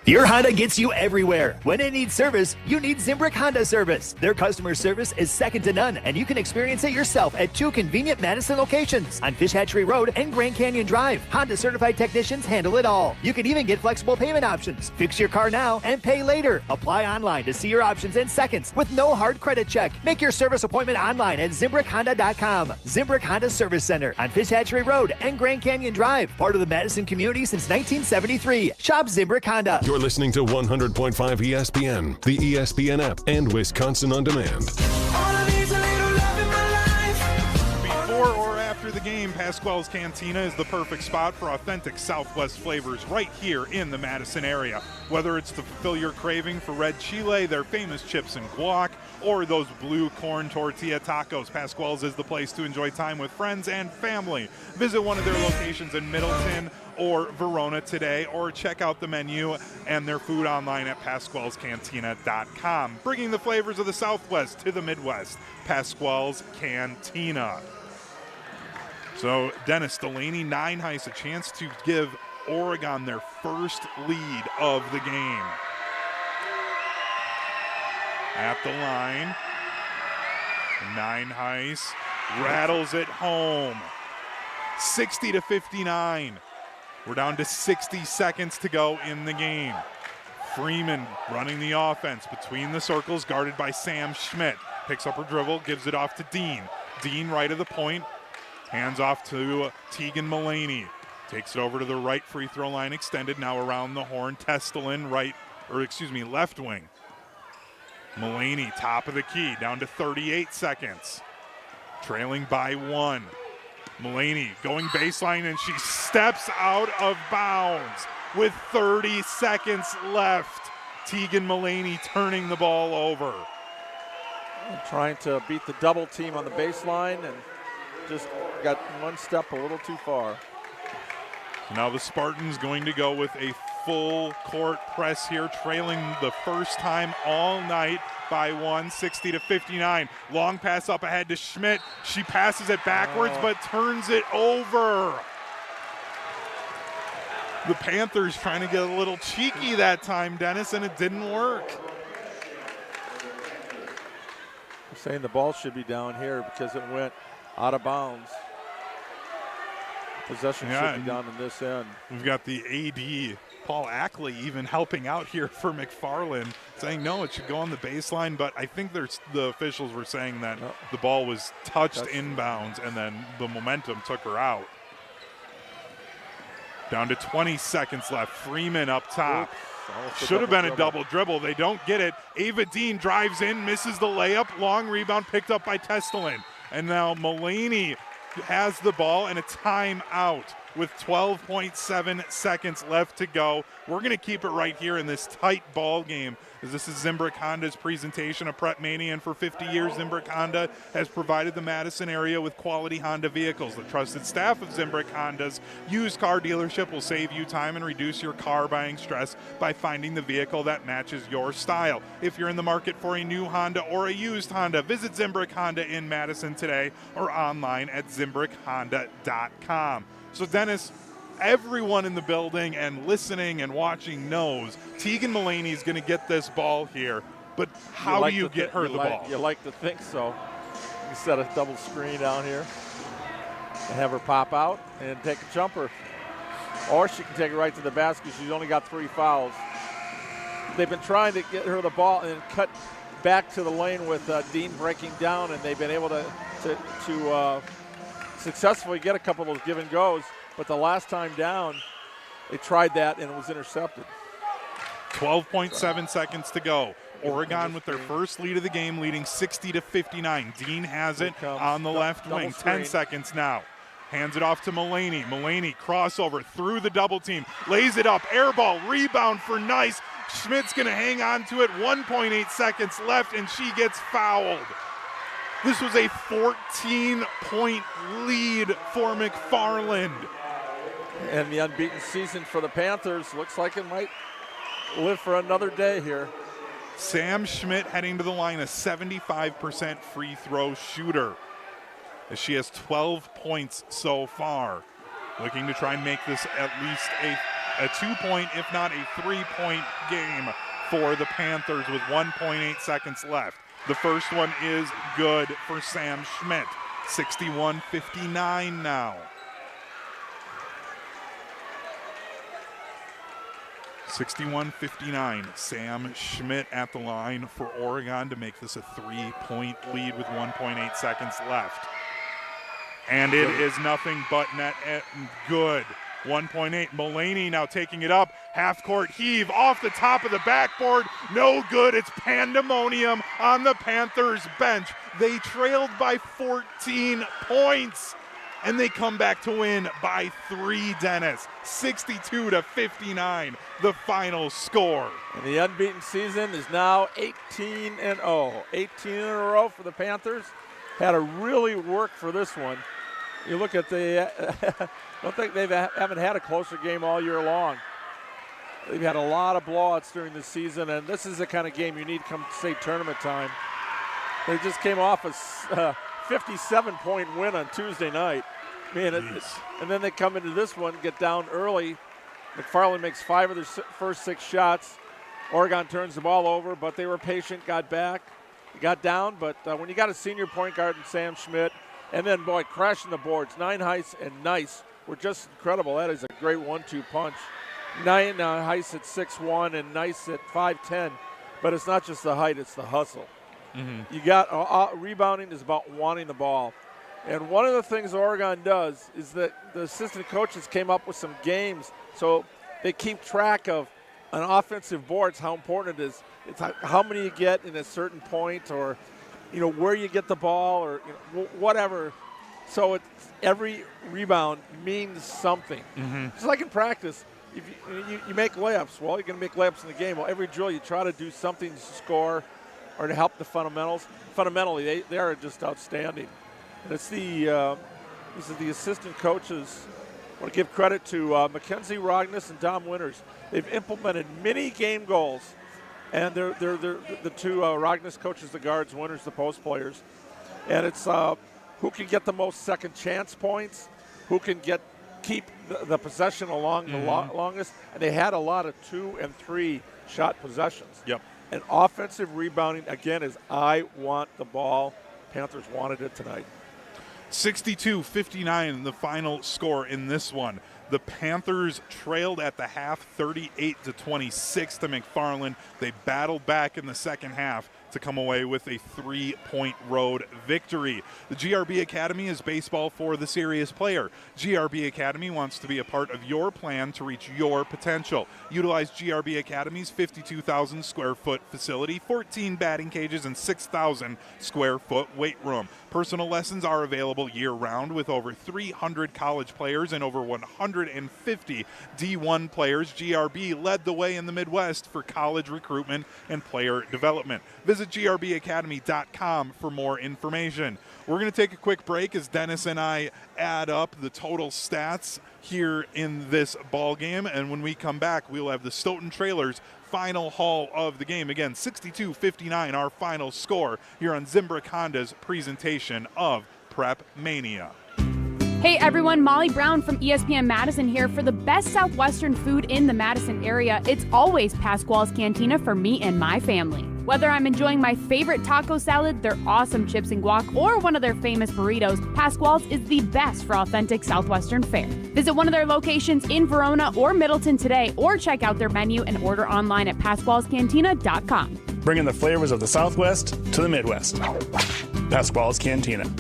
Speaker 1: Your Honda gets you everywhere. When it needs service, you need Zimbrick Honda service. Their customer service is second to none, and you can experience it yourself at 2 convenient Madison locations on Fish Hatchery Road and Grand Canyon Drive. Honda certified technicians handle it all. You can even get flexible payment options. Fix your car now and pay later. Apply online to see your options in seconds with no hard credit check. Make your service appointment online at ZimbrickHonda.com. Zimbrick Honda Service Center on Fish Hatchery Road and Grand Canyon Drive. Part of the Madison community since 1973. Shop Zimbrick Honda.
Speaker 2: You're listening to 100.5 ESPN, the ESPN app, and Wisconsin On Demand.
Speaker 9: Before or after the game, Pasquale's Cantina is the perfect spot for authentic Southwest flavors right here in the Madison area. Whether it's to fulfill your craving for red chile, their famous chips and guac, or those blue corn tortilla tacos, Pasquale's is the place to enjoy time with friends and family. Visit one of their locations in Middleton or Verona today, or check out the menu and their food online at Pasquale'sCantina.com. Bringing the flavors of the Southwest to the Midwest, Pasquale's Cantina. So Dennis, Delaney Nineheis, a chance to give Oregon their first lead of the game. At the line, Nineheis rattles it home. 60-59. We're down to 60 seconds to go in the game. Freeman running the offense between the circles, guarded by Sam Schmidt. Picks up her dribble, gives it off to Dean. Dean right of the point, hands off to Tegan Mulaney. Takes it over to the right free throw line extended, now around the horn. Testelin left wing. Mulaney, top of the key, down to 38 seconds. Trailing by 1. Mulaney going baseline, and she steps out of bounds with 30 seconds left. Tegan Mulaney turning the ball over.
Speaker 6: Trying to beat the double team on the baseline and just got one step a little too far.
Speaker 9: Now the Spartans going to go with a full court press here, trailing the first time all night by 1, 60-59. Long pass up ahead to Schmidt. She passes it backwards, but turns it over. The Panthers trying to get a little cheeky that time, Dennis, and it didn't work.
Speaker 6: I'm saying the ball should be down here because it went out of bounds. Possession should be down in this end.
Speaker 9: We've got the AD, Paul Ackley, even helping out here for McFarland, saying no, it should go on the baseline, but I think the officials were saying that the ball was touched inbounds and then the momentum took her out. Down to 20 seconds left. Freeman up top. Should have been a double dribble. They don't get it. Ava Dean drives in, misses the layup. Long rebound picked up by Testelin. And now Mulaney has the ball and a timeout with 12.7 seconds left to go. We're going to keep it right here in this tight ball game, as this is Zimbrick Honda's presentation of PrepMania, and for 50 years Zimbrick Honda has provided the Madison area with quality Honda vehicles. The trusted staff of Zimbrick Honda's used car dealership will save you time and reduce your car buying stress by finding the vehicle that matches your style. If you're in the market for a new Honda or a used Honda, visit Zimbrick Honda in Madison today or online at ZimbrickHonda.com. So Dennis, everyone in the building and listening and watching knows Tegan Mulaney is going to get this ball here, but how do you get her the ball?
Speaker 6: You like to think so. You set a double screen down here and have her pop out and take a jumper. Or she can take it right to the basket. She's only got 3 fouls. They've been trying to get her the ball and cut back to the lane with Dean breaking down, and they've been able to successfully get a couple of those give and goes, but the last time down, they tried that and it was intercepted.
Speaker 9: 12.7 seconds to go. Oregon with their first lead of the game, leading 60-59. Dean has it on the left wing. 10 seconds now. Hands it off to Mulaney. Mulaney crossover through the double team. Lays it up. Air ball. Rebound for Nice. Schmidt's going to hang on to it. 1.8 seconds left, and she gets fouled. This was a 14-point lead for McFarland.
Speaker 6: And the unbeaten season for the Panthers looks like it might live for another day here.
Speaker 9: Sam Schmidt heading to the line, a 75% free throw shooter, as she has 12 points so far. Looking to try and make this at least a 2-point, if not a 3-point game for the Panthers with 1.8 seconds left. The first one is good for Sam Schmidt. 61-59 now. 61-59. Sam Schmidt at the line for Oregon to make this a 3-point lead with 1.8 seconds left. And it is nothing but net good. 1.8. Mulaney now taking it up. Half-court heave off the top of the backboard. No good. It's pandemonium on the Panthers bench. They trailed by 14 points, and they come back to win by 3, Dennis. 62-59, the final score.
Speaker 6: And the unbeaten season is now 18-0. 18 in a row for the Panthers. Had to really work for this one. You look at the don't think they haven't had a closer game all year long. They've had a lot of blowouts during the season, and this is the kind of game you need come state tournament time. They just came off a 57-point win on Tuesday night. Man, and then they come into this one, get down early. McFarland makes 5 of their first 6 shots. Oregon turns the ball over, but they were patient, got back. They got down, but when you got a senior point guard in Sam Schmidt, and then, boy, crashing the boards. 9 Heiss and Nice were just incredible. That is a great 1-2 punch. 9 Heiss at 6'1" and Nice at 5'10", but it's not just the height, it's the hustle. Mm-hmm. You got rebounding is about wanting the ball. And one of the things Oregon does is that the assistant coaches came up with some games, so they keep track of on offensive boards how important it is. It's how many you get in a certain point, or where you get the ball, or whatever. So every rebound means something. Mm-hmm. Just like in practice, if you make layups, well, you're going to make layups in the game. Well, every drill you try to do something to score or to help the fundamentals. Fundamentally, they are just outstanding. And it's these are the assistant coaches. I want to give credit to Mackenzie Rogness and Dom Winters. They've implemented many game goals. And they're the two Rogness coaches, the guards, Winters, the post players. And it's who can get the most second chance points, who can get keep the possession along the longest, and they had a lot of 2 and 3 shot possessions.
Speaker 9: Yep.
Speaker 6: And offensive rebounding, again, is I want the ball. Panthers wanted it tonight.
Speaker 9: 62-59, the final score in this one. The Panthers trailed at the half 38-26 to McFarland. They battled back in the second half to come away with a 3-point road victory. The GRB Academy is baseball for the serious player. GRB Academy wants to be a part of your plan to reach your potential. Utilize GRB Academy's 52,000 square foot facility, 14 batting cages, and 6,000 square foot weight room. Personal lessons are available year-round with over 300 college players and over 150 D1 players. GRB led the way in the Midwest for college recruitment and player development. Visit grbacademy.com for more information. We're going to take a quick break as Dennis and I add up the total stats here in this ball game, and when we come back, we'll have the Stoughton Trailers final haul of the game. Again, 62-59, our final score here on Zimbrick Honda's presentation of PrepMania.
Speaker 17: Hey everyone, Molly Brown from ESPN Madison here. For the best Southwestern food in the Madison area, it's always Pasquale's Cantina for me and my family. Whether I'm enjoying my favorite taco salad, their awesome chips and guac, or one of their famous burritos, Pasquale's is the best for authentic Southwestern fare. Visit one of their locations in Verona or Middleton today, or check out their menu and order online at pasqualescantina.com.
Speaker 18: Bringing the flavors of the Southwest to the Midwest. Pasquale's Cantina.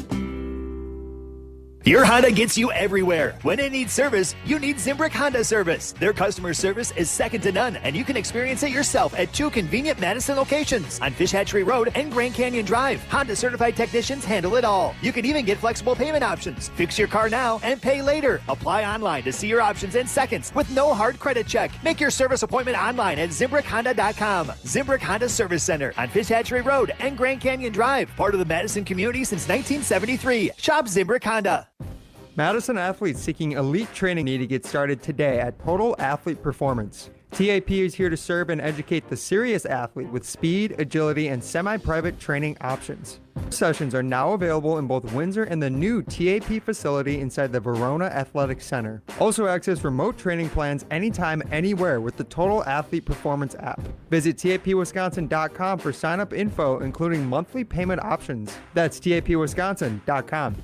Speaker 1: Your Honda gets you everywhere. When it needs service, you need Zimbrick Honda service. Their customer service is second to none, and you can experience it yourself at 2 convenient Madison locations on Fish Hatchery Road and Grand Canyon Drive. Honda certified technicians handle it all. You can even get flexible payment options. Fix your car now and pay later. Apply online to see your options in seconds with no hard credit check. Make your service appointment online at ZimbrickHonda.com. Zimbrick Honda Service Center on Fish Hatchery Road and Grand Canyon Drive. Part of the Madison community since 1973. Shop Zimbrick Honda.
Speaker 3: Madison athletes seeking elite training need to get started today at Total Athlete Performance. TAP is here to serve and educate the serious athlete with speed, agility, and semi-private training options. Sessions are now available in both Windsor and the new TAP facility inside the Verona Athletic Center. Also access remote training plans anytime, anywhere with the Total Athlete Performance app. Visit tapwisconsin.com for sign-up info, including monthly payment options. That's tapwisconsin.com.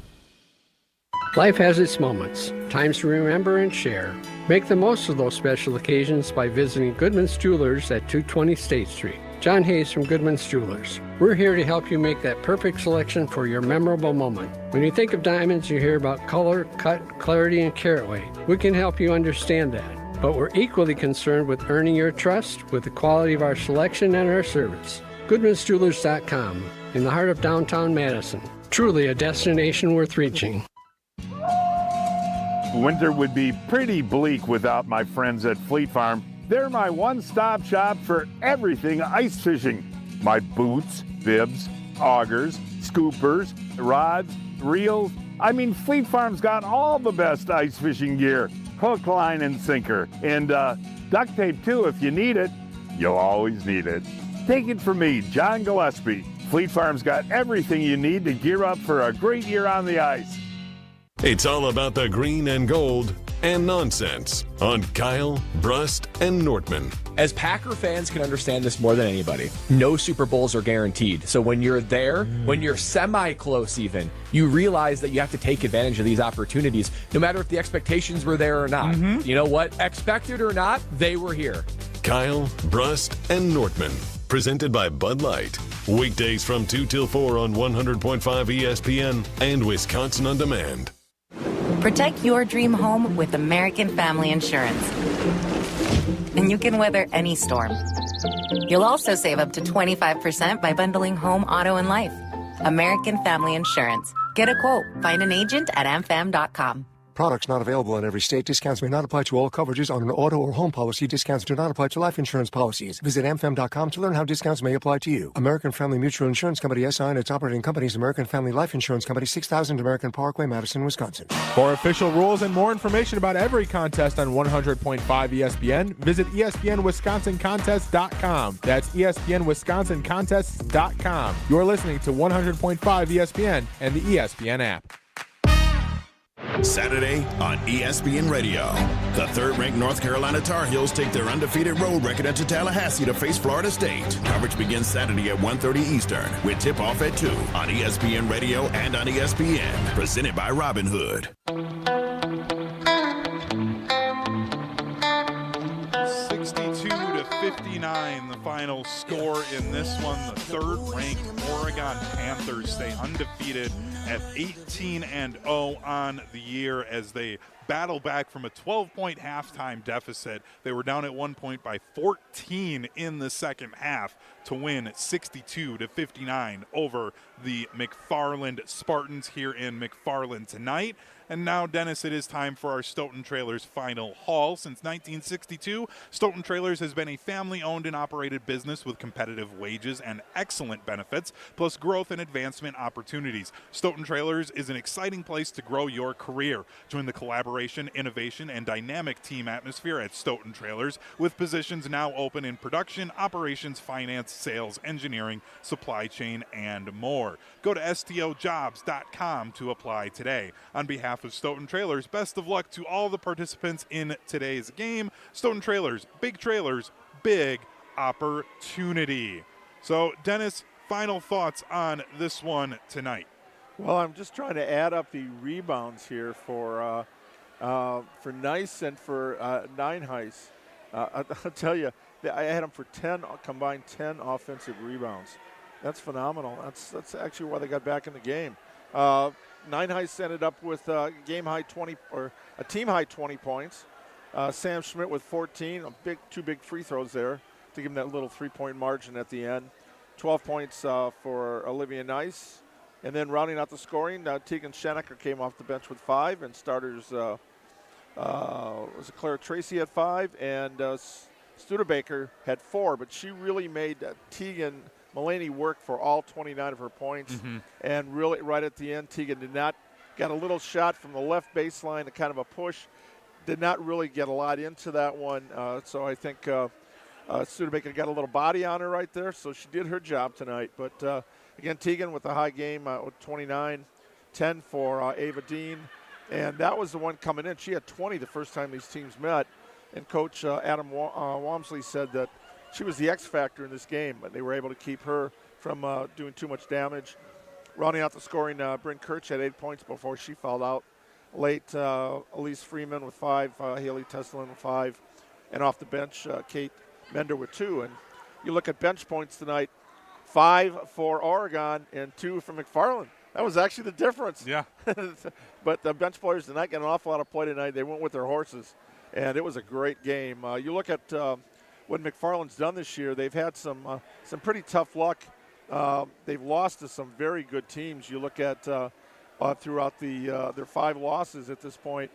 Speaker 12: Life has its moments, times to remember and share. Make the most of those special occasions by visiting Goodman's Jewelers at 220 State Street. John Hayes from Goodman's Jewelers. We're here to help you make that perfect selection for your memorable moment. When you think of diamonds, you hear about color, cut, clarity, and carat weight. We can help you understand that. But we're equally concerned with earning your trust with the quality of our selection and our service. Goodman'sJewelers.com, in the heart of downtown Madison. Truly a destination worth reaching.
Speaker 22: Winter would be pretty bleak without my friends at Fleet Farm. They're my one-stop shop for everything ice fishing. My boots, bibs, augers, scoopers, rods, reels. I mean, Fleet Farm's got all the best ice fishing gear. Hook, line, and sinker. And duct tape, too, if you need it. You'll always need it. Take it from me, John Gillespie. Fleet Farm's got everything you need to gear up for a great year on the ice.
Speaker 2: It's all about the green and gold and nonsense on Kyle, Brust, and Nortman.
Speaker 23: As Packer fans can understand this more than anybody, no Super Bowls are guaranteed. So when you're there, when you're semi-close even, you realize that you have to take advantage of these opportunities, no matter if the expectations were there or not. You know what? Expected or not, they were here.
Speaker 2: Kyle, Brust, and Nortman. Presented by Bud Light. Weekdays from 2 till 4 on 100.5 ESPN and Wisconsin On Demand.
Speaker 24: Protect your dream home with American Family Insurance. And you can weather any storm. You'll also save up to 25% by bundling home, auto, and life. American Family Insurance. Get a quote. Find an agent at amfam.com.
Speaker 25: Products not available in every state. Discounts may not apply to all coverages on an auto or home policy. Discounts do not apply to life insurance policies. Visit amfam.com to learn how discounts may apply to you. American Family Mutual Insurance Company, SI, and its operating companies, American Family Life Insurance Company, 6000 American Parkway, Madison, Wisconsin.
Speaker 26: For official rules and more information about every contest on 100.5 ESPN, visit ESPNWisconsinContest.com. That's ESPNWisconsinContests.com. You're listening to 100.5 ESPN and the ESPN app.
Speaker 7: Saturday on ESPN Radio. The third-ranked North Carolina Tar Heels take their undefeated road record into Tallahassee to face Florida State. Coverage begins Saturday at 1:30 Eastern with tip-off at 2 on ESPN Radio and on ESPN. Presented by Robinhood.
Speaker 9: 62-59, the final score in this one. The third-ranked Oregon Panthers stay undefeated at 18-0 on the year as they battle back from a 12-point halftime deficit. They were down at one point by 14 in the second half to win 62-59 over the McFarland Spartans here in McFarland tonight. And now, Dennis, it is time for our Stoughton Trailers final haul. Since 1962, Stoughton Trailers has been a family-owned and operated business with competitive wages and excellent benefits, plus growth and advancement opportunities. Stoughton Trailers is an exciting place to grow your career. Join the collaboration, innovation, and dynamic team atmosphere at Stoughton Trailers, with positions now open in production, operations, finance, sales, engineering, supply chain, and more. Go to stojobs.com to apply today. On behalf of Stoughton Trailers, best of luck to all the participants in today's game. Stoughton Trailers, big opportunity. So, Dennis, final thoughts on this one tonight?
Speaker 6: Well, I'm just trying to add up the rebounds here for Nice and for Nine Heis. I'll tell you, I had them for combined 10 offensive rebounds. That's phenomenal. That's actually why they got back in the game. Nine Heis ended up with a team high 20 points. Sam Schmidt with 14, two big free throws there to give him that little 3-point margin at the end. 12 points for Olivia Nice. And then rounding out the scoring, Tegan Schenecker came off the bench with 5, and starters was Claire Tracy at 5, and Studebaker had 4, but she really made Tegan Mulaney work for all 29 of her points. Mm-hmm. And really right at the end, Tegan got a little shot from the left baseline, a kind of a push. Did not really get a lot into that one. So I think Studebaker got a little body on her right there. So she did her job tonight. But again, Tegan with a high game, with 29, 10 for Ava Dean. And that was the one coming in. She had 20 the first time these teams met. And Coach Adam Walmsley said that she was the X factor in this game, and they were able to keep her from doing too much damage. Rounding out the scoring, Bryn Kirch had 8 points before she fouled out late. Elise Freeman with 5, Haley Teslin with 5, and off the bench, Kate Mender with 2. And you look at bench points tonight, 5 for Oregon and 2 for McFarland. That was actually the difference.
Speaker 9: Yeah.
Speaker 6: But the bench players did not get an awful lot of play tonight. They went with their horses, and it was a great game. You look at what McFarland's done this year, they've had some pretty tough luck. They've lost to some very good teams. You look at throughout their 5 losses at this point.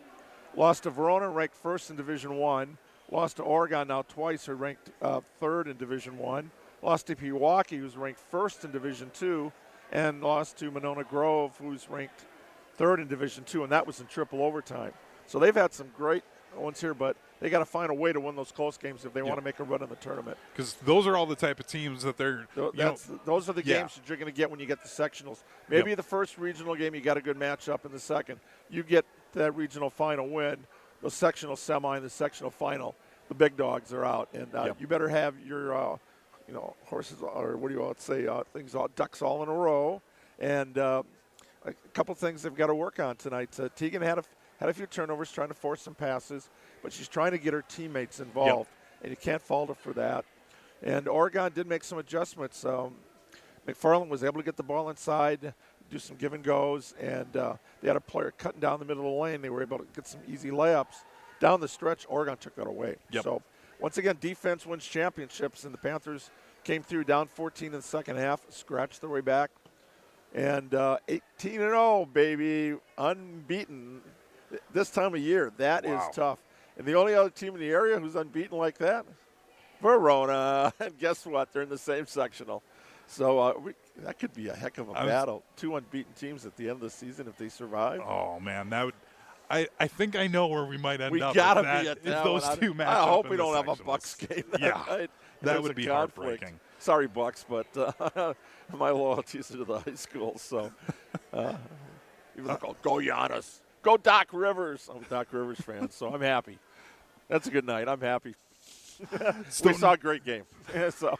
Speaker 6: Lost to Verona, ranked 1st in Division I. Lost to Oregon now twice, who ranked 3rd in Division I. Lost to Pewaukee, who's ranked 1st in Division II. And lost to Monona Grove, who's ranked 3rd in Division II, and that was in triple overtime. So they've had some great ones here, but they got to find a way to win those close games if they want to make a run in the tournament.
Speaker 9: Because those are all the type of teams that they're.
Speaker 6: Those are the games that you're going to get when you get the sectionals. Maybe the first regional game you got a good matchup. In the second, you get that regional final win, the sectional semi, and the sectional final. The big dogs are out, and you better have your. Horses, or what do you all say, ducks all in a row. And a couple things they've got to work on tonight. Tegan had a few turnovers trying to force some passes, but she's trying to get her teammates involved, and you can't fault her for that. And Oregon did make some adjustments. McFarland was able to get the ball inside, do some give and goes, and they had a player cutting down the middle of the lane. They were able to get some easy layups. Down the stretch, Oregon took that away. So, once again, defense wins championships, and the Panthers came through down 14 in the second half, scratched their way back, and 18-0, baby, unbeaten this time of year. That is tough. And the only other team in the area who's unbeaten like that, Verona. And guess what? They're in the same sectional. So that could be a heck of a battle. 2 unbeaten teams at the end of the season if they survive.
Speaker 9: Oh, man, that would – I think I know where we might end up.
Speaker 6: We got to be at that
Speaker 9: those
Speaker 6: one.
Speaker 9: two matchups.
Speaker 6: I hope we don't have a Bucks game that night.
Speaker 9: That would be heartbreaking.
Speaker 6: Sorry, Bucks, but my loyalties are to the high school. So even go Giannis. Go Doc Rivers. I'm a Doc Rivers fan, so I'm happy. That's a good night. I'm happy. We saw a great game. So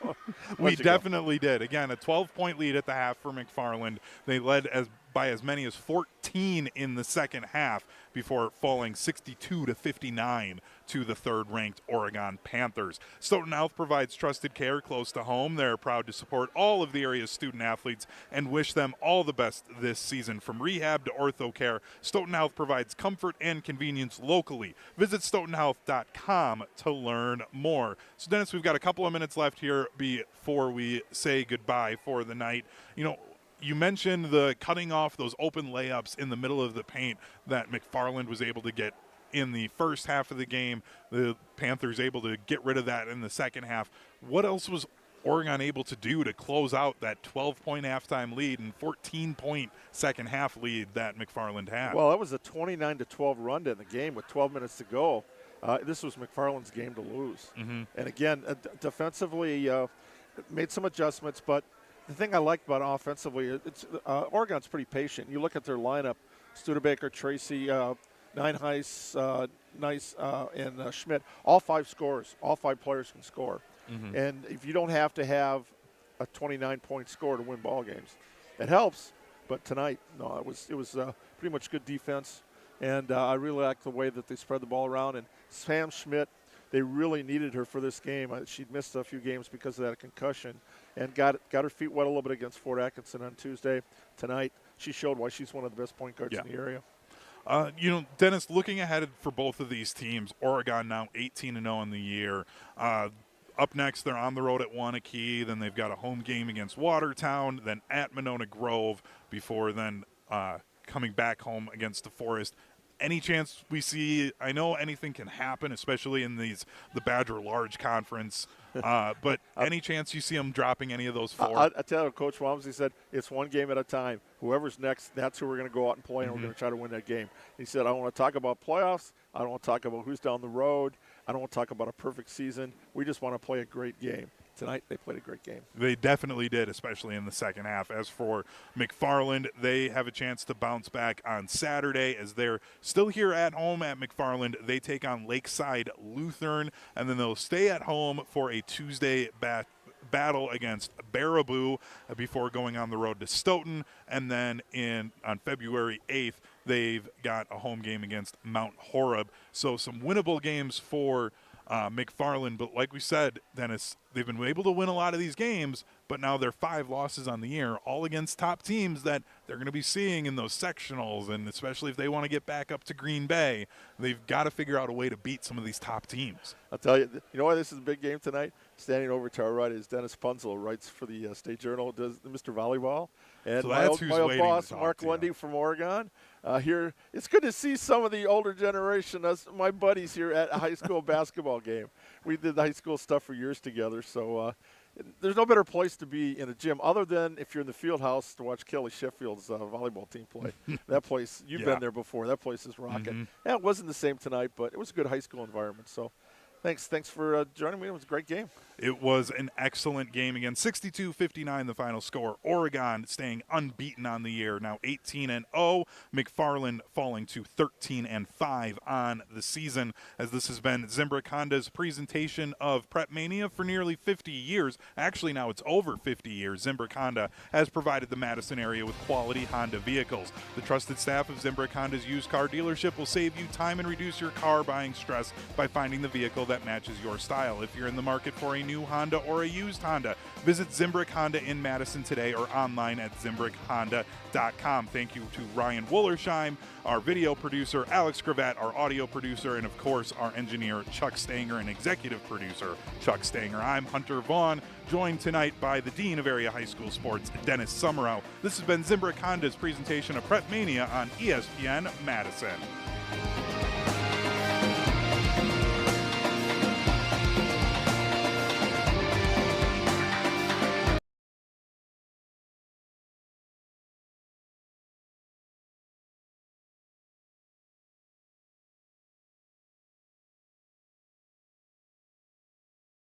Speaker 9: we definitely did. Again, a 12-point lead at the half for McFarland. They led by as many as 14 in the second half before falling 62-59 to the third-ranked Oregon Panthers. Stoughton Health provides trusted care close to home. They're proud to support all of the area's student athletes and wish them all the best this season. From rehab to ortho care, Stoughton Health provides comfort and convenience locally. Visit stoughtonhealth.com to learn more. So, Dennis, we've got a couple of minutes left here before we say goodbye for the night. You mentioned the cutting off those open layups in the middle of the paint that McFarland was able to get in the first half of the game. The Panthers able to get rid of that in the second half. What else was Oregon able to do to close out that 12-point halftime lead and 14-point second half lead that McFarland had?
Speaker 6: Well, that was a 29-12 run in the game with 12 minutes to go. This was McFarland's game to lose.
Speaker 9: Mm-hmm.
Speaker 6: And again, defensively made some adjustments, but the thing I liked about offensively, Oregon's pretty patient. You look at their lineup: Studebaker, Tracy, Nineheis, Nice, and Schmidt. All five scorers. All five players can score.
Speaker 9: Mm-hmm.
Speaker 6: And if you don't have to have a 29-point score to win ball games, it helps. But tonight, no, it was pretty much good defense. And I really liked the way that they spread the ball around. And Sam Schmidt, they really needed her for this game. She'd missed a few games because of that concussion, and got her feet wet a little bit against Fort Atkinson on Tuesday. Tonight, she showed why she's one of the best point guards in the area.
Speaker 9: Dennis, looking ahead for both of these teams, Oregon now 18-0 in the year. Up next, they're on the road at Wanakee. Then they've got a home game against Watertown, then at Monona Grove, before then coming back home against DeForest. Any chance we see? I know anything can happen, especially in the Badger Large Conference. But any chance you see them dropping any of those four?
Speaker 6: I tell you, Coach Walmsley said it's one game at a time. Whoever's next, that's who we're going to go out and play, and we're going to try to win that game. He said, I don't want to talk about playoffs. I don't want to talk about who's down the road. I don't want to talk about a perfect season. We just want to play a great game. Tonight, they played a great game.
Speaker 9: They definitely did, especially in the second half. As for McFarland, they have a chance to bounce back on Saturday as they're still here at home at McFarland. They take on Lakeside Lutheran, and then they'll stay at home for a Tuesday battle against Baraboo before going on the road to Stoughton. And then on February 8th, they've got a home game against Mount Horeb. So some winnable games for McFarland, but like we said, Dennis, they've been able to win a lot of these games, but now they're 5 losses on the year, all against top teams that they're going to be seeing in those sectionals, and especially if they want to get back up to Green Bay, they've got to figure out a way to beat some of these top teams.
Speaker 6: I'll tell you, you know why this is a big game tonight? Standing over to our right is Dennis Punzel, writes for the State Journal, does Mr. Volleyball. And
Speaker 9: so
Speaker 6: my old boss, Mark Lundy from Oregon. Here, it's good to see some of the older generation, my buddies here at a high school basketball game. We did the high school stuff for years together, so there's no better place to be in a gym other than if you're in the field house to watch Kelly Sheffield's volleyball team play. That place, you've been there before. That place is rocking.
Speaker 9: Mm-hmm.
Speaker 6: Yeah, it wasn't the same tonight, but it was a good high school environment. So thanks for joining me. It was a great game.
Speaker 9: It was an excellent game. Again, 62-59 the final score. Oregon staying unbeaten on the year, now 18-0. McFarland falling to 13-5 on the season, as this has been Zimbrick Honda's presentation of PrepMania for nearly 50 years. Actually, now it's over 50 years. Zimbrick Honda has provided the Madison area with quality Honda vehicles. The trusted staff of Zimbrick Honda's used car dealership will save you time and reduce your car buying stress by finding the vehicle that matches your style. If you're in the market for a new Honda or a used Honda, visit Zimbrick Honda in Madison today or online at ZimbrickHonda.com. Thank you to Ryan Wollersheim, our video producer, Alex Gravatt, our audio producer, and of course our engineer Chuck Stanger and executive producer Chuck Stanger. I'm Hunter Vaughn, joined tonight by the Dean of Area High School Sports, Dennis Summerow. This has been Zimbrick Honda's presentation of PrepMania on ESPN Madison.